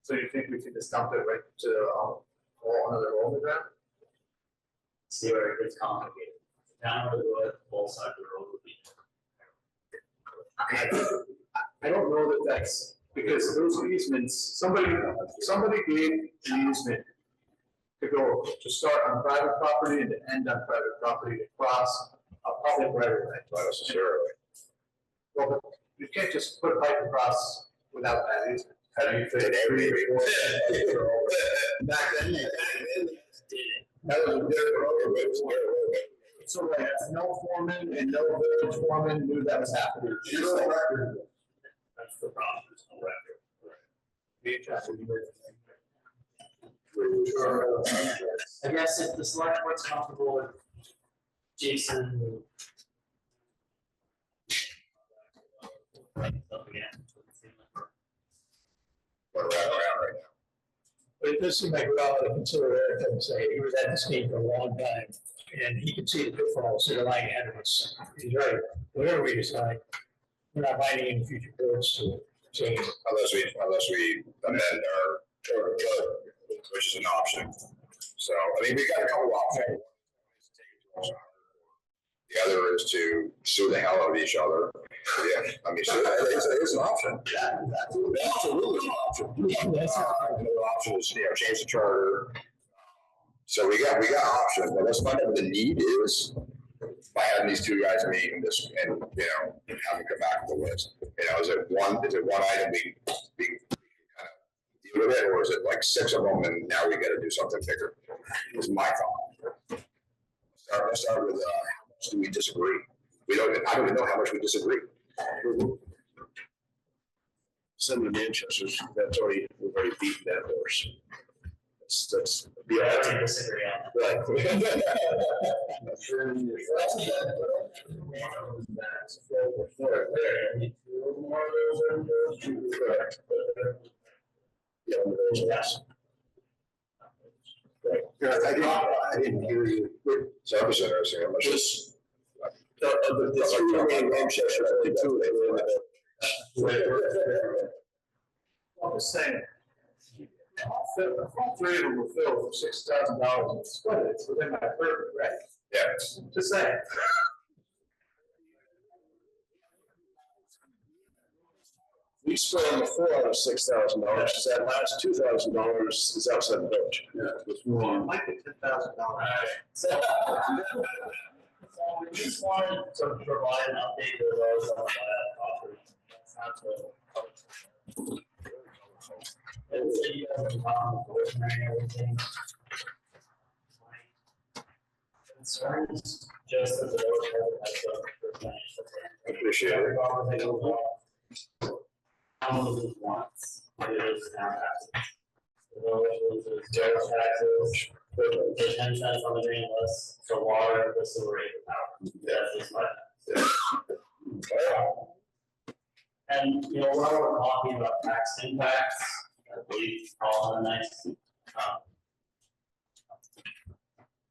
D: So you think we could just dump it right to another hole in the ground?
A: See where it gets complicated. Down the road, both sides of the road would be.
D: I don't know that that's, because those easements, somebody gave an easement to start on private property and to end on private property to cross a public right of way.
H: Not necessarily.
D: Well, but you can't just put a pipe across without that easement. How do you fit? Back then, that was a different road. So like, no foreman and no village foreman knew that was happening. Just the record.
A: That's the problem, there's no record. I guess if the select board's comfortable with Jason.
K: But it does seem like we ought to consider Eric and say, he was at this game for a long time, and he can see the pitfalls that are lying ahead of us. He's right, whatever we decide, we're not binding any future boards to change.
H: Unless we amend our charter code, which is an option. So, I mean, we got a couple options. The other is to sue the hell out of each other. Yeah, I mean, so it's an option. That's absolutely an option. Another option is, change the charter. So we got options, but let's find out what the need is by having these two guys meet and just, and have them come back with the list. Is it one item we kind of deal with it, or is it like 6 of them and now we got to do something bigger? Is my thought. Let's start with how much do we disagree? I don't even know how much we disagree.
F: Some of the Manchesters, we've already beaten that horse. That's
A: Yeah, I don't disagree on that.
F: I didn't hear you.
H: So that was interesting. How much is
F: the 3 remaining Manchester, only 2.
D: I'm just saying. All 3 of them were filled for $6,000 and split it. It's within my purview, right?
H: Yeah.
D: Just saying.
F: We split on the 4 out of $6,000. That last $2,000 is outside the village.
D: Yeah, it's more like $10,000.
A: So we just wanted to provide an update to those on that property. That's not the. And so you have and everything. My concerns, just as
H: I appreciate it.
A: Town loses once, it is town taxes. The village loses sales taxes, The 10 cents on the green list for water, the sewer rate, power. That's just and, you know, while we're talking about tax impacts, I believe all in a nice,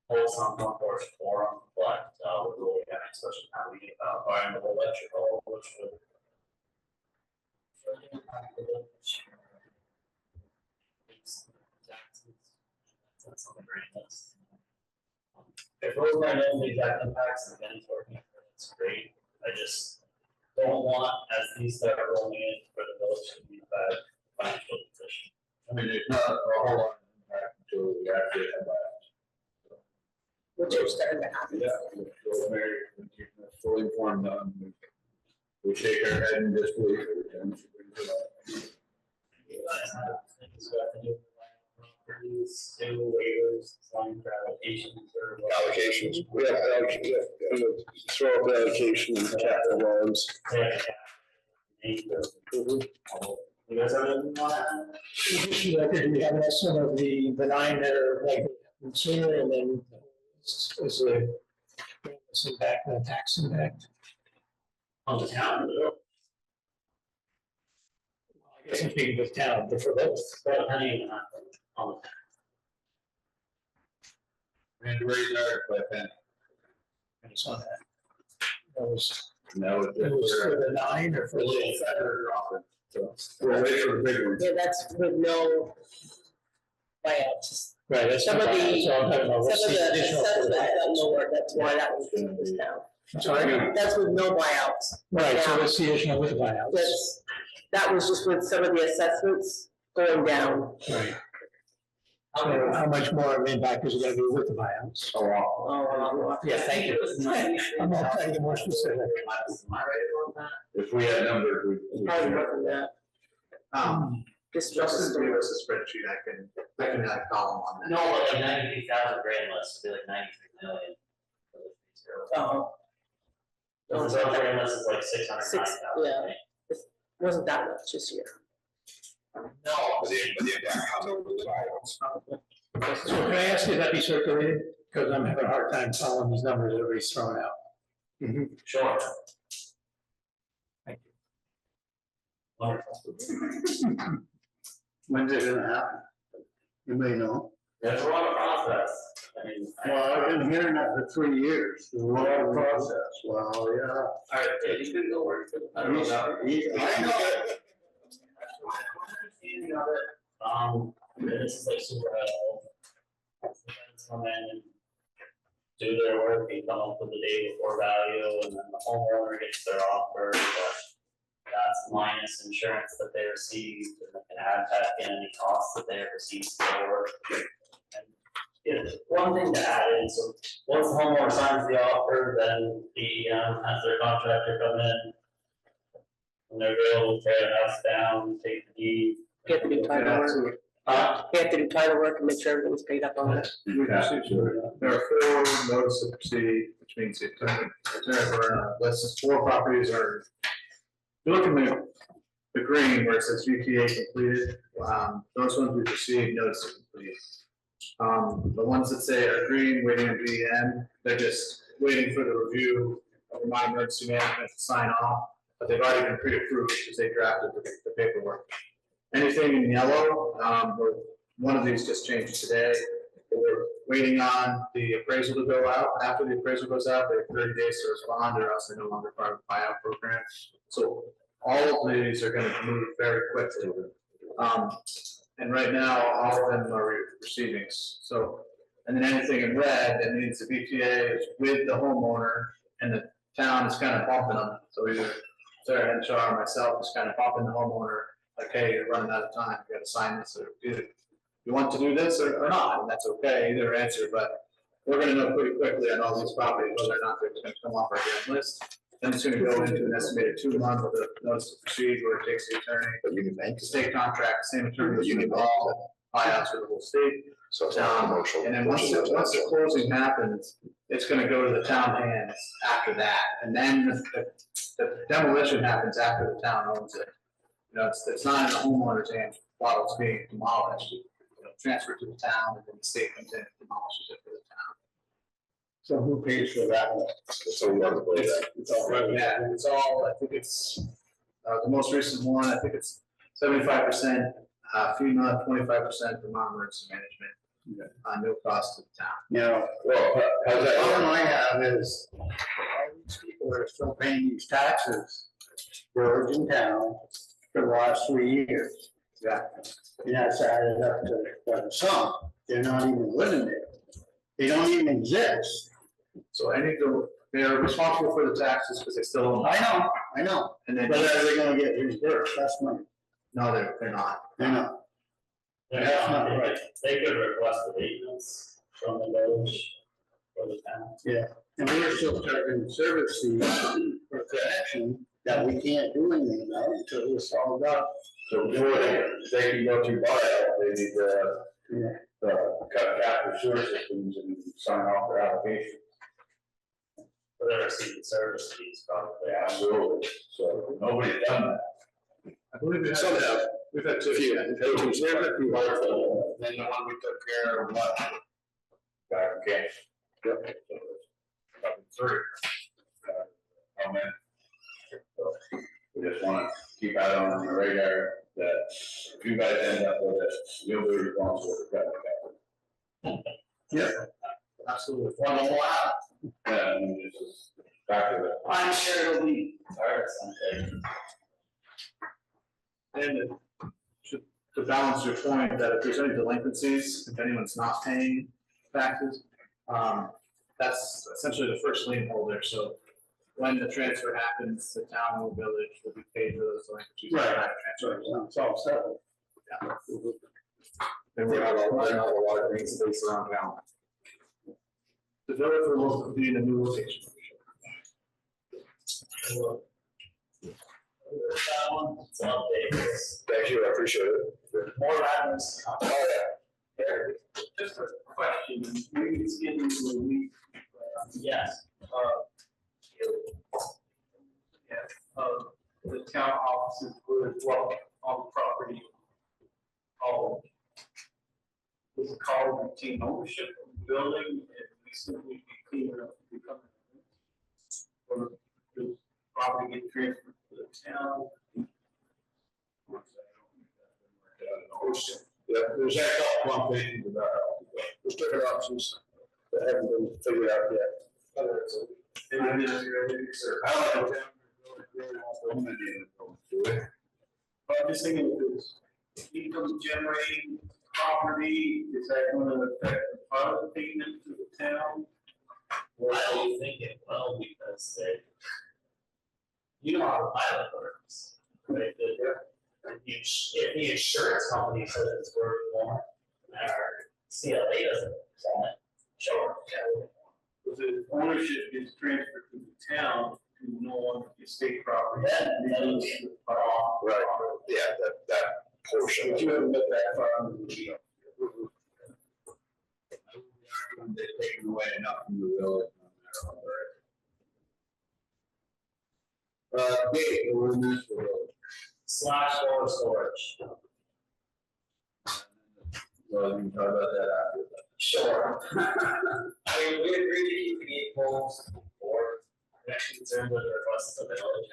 A: hold some for forum, but, we're really having especially how we, environmental electrical, which would. That's on the green list. If we're going to know the exact impacts, and then it's working, it's great. I just don't want, as these start rolling in, for the village to be in a bad financial position.
J: I mean, it's not a whole lot of impact until we actually have that.
M: Which are starting to happen.
J: Yeah, we're very, fully informed on, we shake our head and just wait for the time.
A: Things we have to do with properties, do waivers, sign for allocations or.
F: Allocations, we have throw up allocation and capital loans.
A: Yeah. You guys have anything on that?
K: Do we have an estimate of the 9 that are like sooner, and then is the impact and the tax impact?
A: On the town,
K: I guess I'm speaking of town, but for both.
A: but depending on the town.
J: We had to raise ours by 10.
K: I saw that. That was,
J: Now
K: it was for the 9 or for
J: a little
K: the.
J: fatter often, so we'll wait for the big ones.
M: Yeah, that's with no buyouts.
K: Right, that's.
M: Some of the,
K: so I'm talking about what's
M: some of the
K: additional for
M: assessments
K: the-
M: don't know where, that's why that was doing this now.
K: I'm sorry?
M: That's with no buyouts.
K: Right, so what's the additional with the buyouts?
M: That was just with some of the assessments going down.
K: Right. So how much more of an impact is it gonna be with the buyouts?
J: A lot.
K: Yeah, thank you. I'm not trying to get more specific.
J: If we had numbers, we.
M: Probably more than that.
D: Justin gave us a spreadsheet, I can add a column on that.
A: No, but like 93,000 grand list would be like 93 million.
M: Oh,
A: The town grand list is like 609,000.
M: yeah. Wasn't that much this year.
A: No.
H: But the impact comes over the violence.
K: So can I ask you that be circulated? Because I'm having a hard time following these numbers that everybody's throwing out.
A: Sure.
K: Thank you.
A: Wonderful.
G: When's it gonna happen? You may know.
A: There's a lot of process. I mean.
G: Well, I've been hearing that for 3 years. There's a lot of process. Well, yeah.
A: All right, yeah, you can go work for the. I don't know.
G: I know it.
A: Understanding of it, this is like super helpful. Come in and do their work, they come up with the day before value, and then the homeowner gets their offer, but that's minus insurance that they received, and they can add back in any costs that they have received for. And, you know, one thing to add in, so once the homeowner signs the offer, then the, has their contractor come in. And they're able to tear the house down, take the deed.
M: You have to do title work. You have to do title work and make sure everything's paid up on it.
D: There are 4 notices to proceed, which means the attorney, lists 4 properties are. If you look in the green where it says VTA completed, those ones we received notice of complete. The ones that say are green, waiting on BN, they're just waiting for the review of my emergency management to sign off, but they've already been pre-approved because they drafted the paperwork. Anything in yellow, one of these just changed today. We're waiting on the appraisal to go out. After the appraisal goes out, they have 30 days to respond, or else they're no longer part of the buyout program. So all of these are going to move very quickly. And right now, all of them are receiving. So, and then anything in red, that means the BTA is with the homeowner, and the town is kind of bumping them. So either Sarah Henshaw or myself is kind of bumping the homeowner. Like, hey, you're running out of time, you gotta sign this, or either you want to do this or not, and that's okay, either answer, but we're gonna know pretty quickly on all these properties, whether or not they're gonna come off our grand list. Then it's gonna go into an estimated 2 months with a notice to proceed, where it takes the attorney,
H: But you can make
D: the state contract, the same attorney that's involved, buyouts for the whole state.
H: so it's not commercial.
D: And then once the closing happens, it's gonna go to the town hands after that, and then the demolition happens after the town owns it. You know, it's not in the homeowner's hands while it's being demolished. transfer to the town, and then the state comes in and demolishes it for the town.
G: So who pays for that?
H: So we have to play that.
D: It's all right, yeah, and it's all, I think it's, the most recent one, I think it's 75% FEMA, 25% Vermont Emergency Management, no cost to the town.
G: Now,
H: Well, how's
G: the
H: that?
G: problem I have is, all these people are still paying these taxes, village and town, for the last 3 years.
D: Yeah.
G: And that's added up to some, they're not even living there. They don't even exist.
D: So they're responsible for the taxes because they still own.
G: I know,
D: And then,
G: but are they gonna get reimbursed? That's my,
D: no, they're not.
G: I know.
A: They're
G: That's
A: not,
G: not right.
A: they could request abatements from the village for the town.
G: And we're still charging service fees for connection that we can't do anything about until it's all done.
J: So before they can go through buyout, they need to, cut capital sewer systems and sign off their application.
A: For their receiving service fees, probably.
J: Absolutely, so nobody's done that.
D: I believe we
F: Some
D: have,
F: have,
D: we've had two.
F: few,
J: Then the one we took care of, what? Back again. Yep. Three. How many? So, we just wanna keep that on the radar, that if you guys end up with it, you'll be responsible for cutting the capital.
D: Absolutely.
A: One a lot.
J: Yeah, and this is back to the.
A: I'm sure it'll be hard someday.
D: And to balance your point, that if there's any delinquencies, if anyone's not paying taxes, that's essentially the first lien holder, so when the transfer happens, the town or village will be paid for those delinquencies.
G: Right.
D: Transfer.
G: It's all settled.
D: Yeah. And we have a lot of things based around town. The village will be in a new location.
A: That one, it's all Davis.
F: thank you, I appreciate it.
A: More madness.
J: Just a question, maybe it's getting a little weak.
A: Yes.
J: The town offices were on the property. Was it called routine ownership of the building and we simply be clear up to become. Or does property get transferred to the town?
F: Yeah, there's actually one thing about there's different options that haven't been figured out yet.
J: And then I don't know. I'm just thinking if it's income generating property, is that going to affect the product payment to the town?
A: Well, I don't think it will, because you know how the pilot works, right? If the insurance company says it's worth more, or CLA doesn't sell it, sure.
J: Because if ownership is transferred to the town, to no longer be state property.
A: Then it's
F: Right, yeah, that portion.
J: But you haven't met that far.
E: They've taken away enough from the village.
J: Gate, we're in this world.
A: / or storage.
E: Well, we can talk about that after.
A: Sure. I mean, we agree to keep the gate poles or connection concerned with the requests of the village.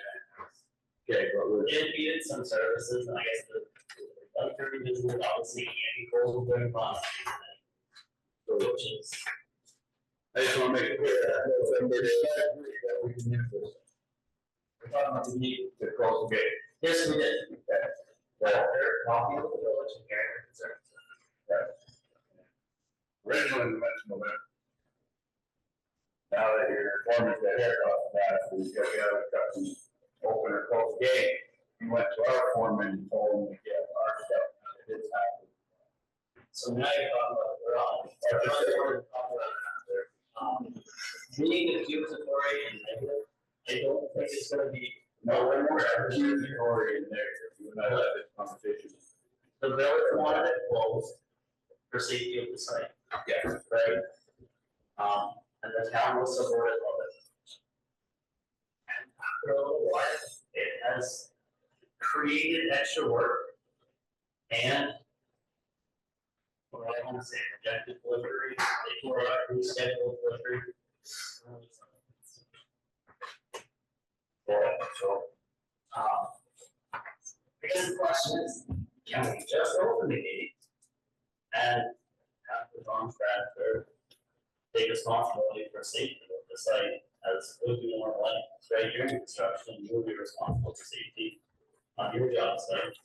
E: Okay, but we're.
A: It needed some services, and I guess the other revisit obviously can't be cold during class. Which is.
E: I just want to make it clear that November that we can use this.
A: We're talking about the need.
E: To close the gate.
A: Yes, we did.
E: Okay.
A: That they're talking with the village and carrying their concerns.
E: Originally, we went to November. Now that your foreman's got hair off the bat, we got the other cut and open or close the gate. We went to our foreman and told him to get our stuff out of his house.
A: So now you're talking about the garage. Being accusatory and negative, I don't think it's gonna be.
E: No, we're more accusatory in there, if you and I had this conversation.
A: The village wanted it closed for safety of the site.
E: Yeah.
A: Right? And the town was supportive of it. And after a little while, it has created extra work. And when I want to say projected delivery, or rescheduled delivery. So, I guess the question is, can we just open the gate and have the contractor take responsibility for safety of the site as would be normal life? It's right here in construction, you'll be responsible for safety on your job site.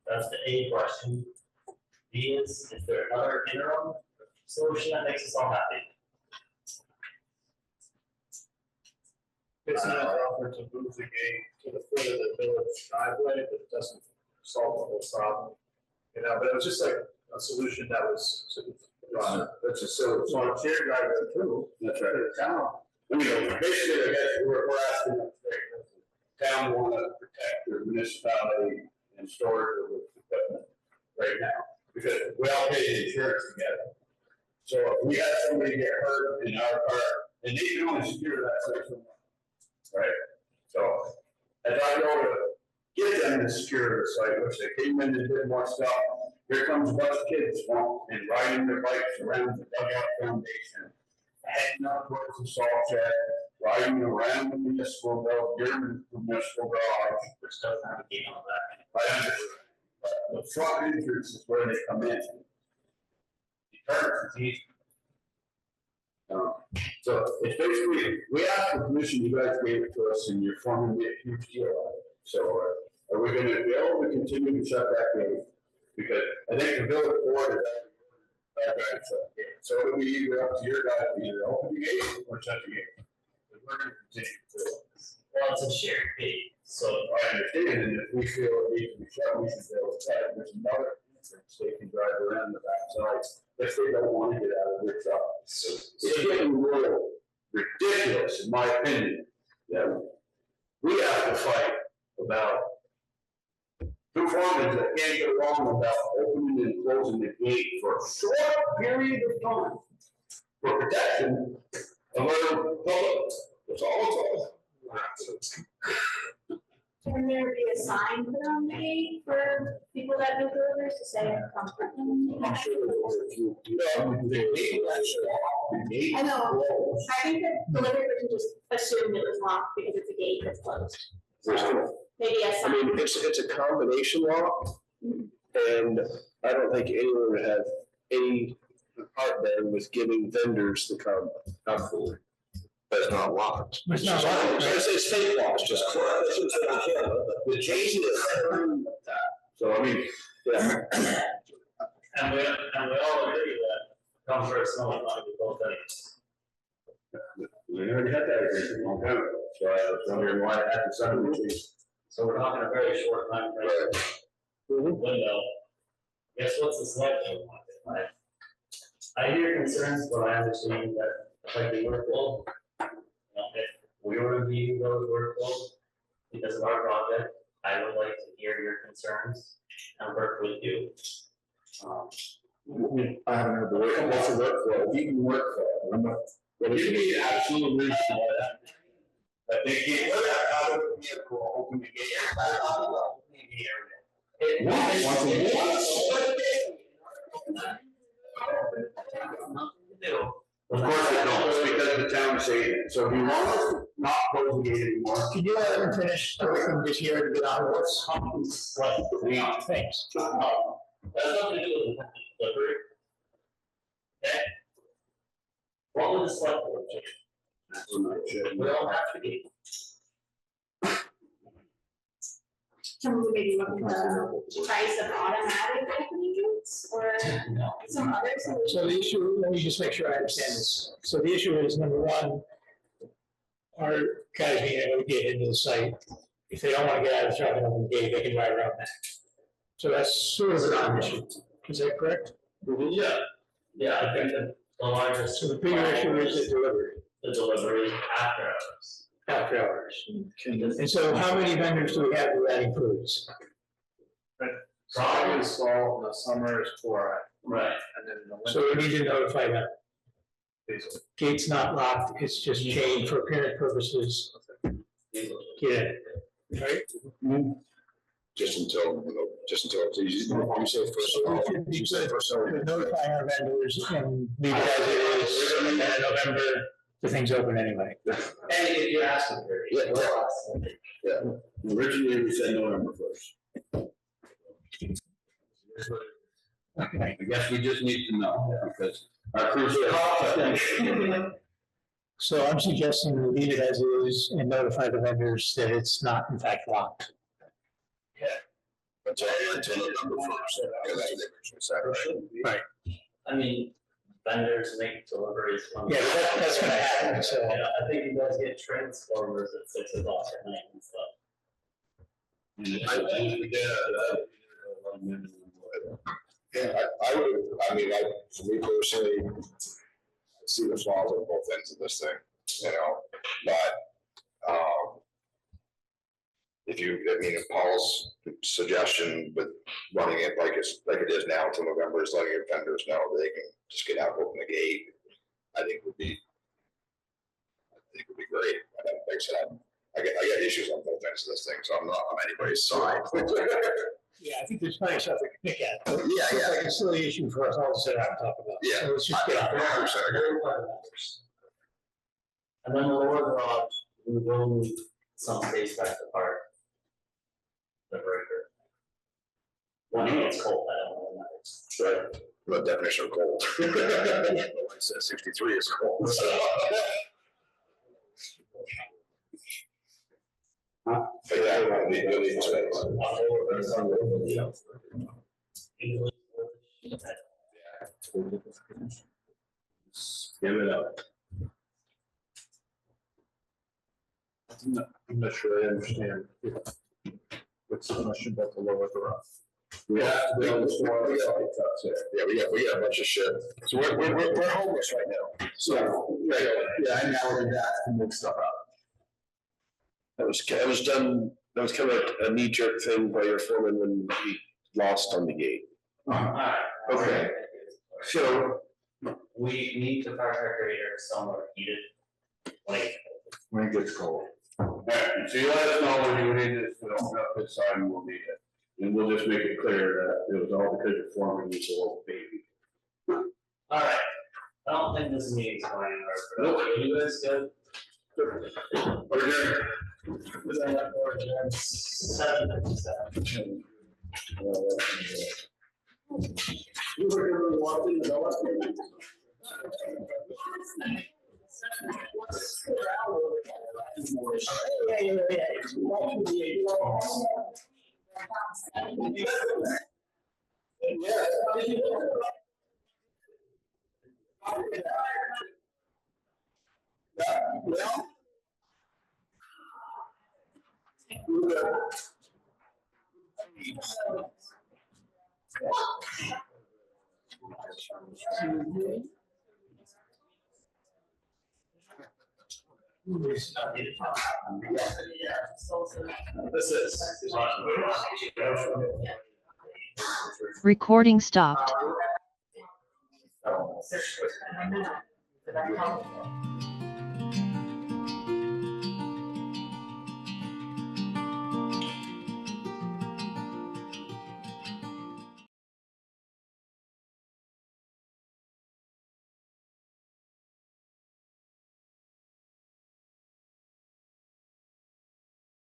A: That's the A question. B is there another interim solution that makes us all happy?
D: It's not offered to move the gate to the foot of the village driveway, but it doesn't solve the whole problem. You know, but it was just like a solution that was sort of, that's just so it's shared driveway too. That's right. The town.
J: I mean, basically, I guess we're asking the town want to protect their municipality and storage of equipment right now, because we all pay the insurance together. So if we have somebody get hurt in our car, and they can only secure that section, right? So as I go to get them to secure the site, which they came in and did more stuff, here comes a bunch of kids and riding their bikes around the dugout foundation, heading up towards the salt shed, riding around the municipal building, the municipal garage, which doesn't have a gate on that. The front entrance is where they come in. The turn is easy. So it's basically, we asked for permission, you guys gave it to us, and you're forming a huge deal out of it. So are we going to be able to continue to shut that gate? Because I think the village board is that guy to shut the gate. So it'll be either up to your guy to either open the gate or shut the gate. But we're going to continue to do it.
A: Well, it's a shared gate, so
J: I understand, and if we feel it needs to be shut, we should be able to shut it. There's another entrance they can drive around the backside if they don't want to get out of their truck. It's getting real ridiculous, in my opinion, that we have to fight about two farmers that can't get along about opening and closing the gate for a short period of time for protection of our public. That's all it's all.
N: Can there be a sign put on the gate for people that do deliveries to say come from?
J: I'm sure
N: I know, I think that delivery person just assumed it was locked because it's a gate that's closed. Maybe a
F: I
N: sign.
F: mean, it's a combination lock, and I don't think anyone would have any heartburn with giving vendors the forward. But it's not locked.
K: It's not locked.
F: It's fake locked, just closed. The change is that.
J: So I mean, yeah.
A: and we all agree that come first, no one might be both anyways.
J: We already had that agreement a long time ago, so I was wondering why it happened suddenly.
A: So we're talking a very short time frame window. Guess what's the select board want? I hear concerns, but I understand that like the workload. If we were to be those workload because of our project, I would like to hear your concerns and work with you.
J: I haven't heard the word. What's the workflow? You can workflow. But if you need absolute reason why that they can't work out of the vehicle, open the gate. Of course it don't, because the town is saying it. So if you want us to not close the gate anymore.
K: Can you let them finish so we can just hear it and get on with it? Thanks.
A: That's nothing to do with delivery. Okay? What would the select board change? We don't have to be.
N: Can we maybe look at the price of automatic opening gates or some other solution?
K: So the issue, let me just make sure I understand this. So the issue is, number one, our guys being able to get into the site, if they don't want to get out of the truck and open the gate, they can drive around that. So that's sort of a non-issue. Is that correct?
A: Yeah. Yeah, I think that the largest.
K: So the bigger issue is the delivery.
A: The delivery after hours.
K: After hours. And so how many vendors do we have that includes?
D: Probably fall in the summer is chloride.
A: Right.
D: And then in the winter.
K: So we need to notify them.
D: Diesel.
K: Gate's not locked, it's just chained for appearance purposes. Get in, right?
H: just until, it's easy. You say first of all, you say first of all.
K: Notify our vendors and leave it as it is, and then in November, the thing's open anyway.
A: And if you're asking for it.
H: Yeah. Originally, we said November 1st.
J: I guess we just need to know, because our crews are.
K: So I'm suggesting we leave it as is and notify the vendors that it's not in fact locked.
H: Until November 1st. Yeah, that's what they originally said, right?
K: Right.
A: I mean, vendors make deliveries.
K: Yeah, that's gonna happen, so.
A: Yeah, I think you guys get transformers at 6 o'clock at night and stuff.
H: I would, for me personally, I see the flaws on both ends of this thing, you know, but, if Paul's suggestion with running it like it is now until November is letting your vendors know they can just get out, open the gate, I think would be great. Like I said, I got issues on both ends of this thing, so I'm not on anybody's side.
K: Yeah, I think there's plenty of stuff we can pick at.
H: Yeah.
K: It's like a silly issue for us all to sit down and talk about.
H: Yeah.
K: So let's just get out there.
A: And then the lower garage, we will need some space back to park the breaker. When it gets cold, I don't know when that is.
H: Right. The definition of cold. It says 63 is cold. So. But yeah, we'll need space.
J: Give it up.
G: I'm not sure I understand what's the question about the lower garage.
H: We have to build this one. Yeah, we got a bunch of shit. So we're homeless right now. So
G: Yeah, I now did that to make stuff up.
F: That was kind of a knee jerk thing by your foreman when he lost on the gate.
A: Alright,
G: Okay.
A: so we need to park our grader somewhere heated. Like,
G: When it gets cold.
J: Yeah, so you let us know when you need this, to open up this side, and we'll need it. And we'll just make it clear that it was all because your foreman was a little baby.
A: alright, I don't think this meeting's going anywhere, but are you guys good?
H: we're here.
A: We're 7:57.
G: You were really wanting to know
A: This is.
P: Recording stopped.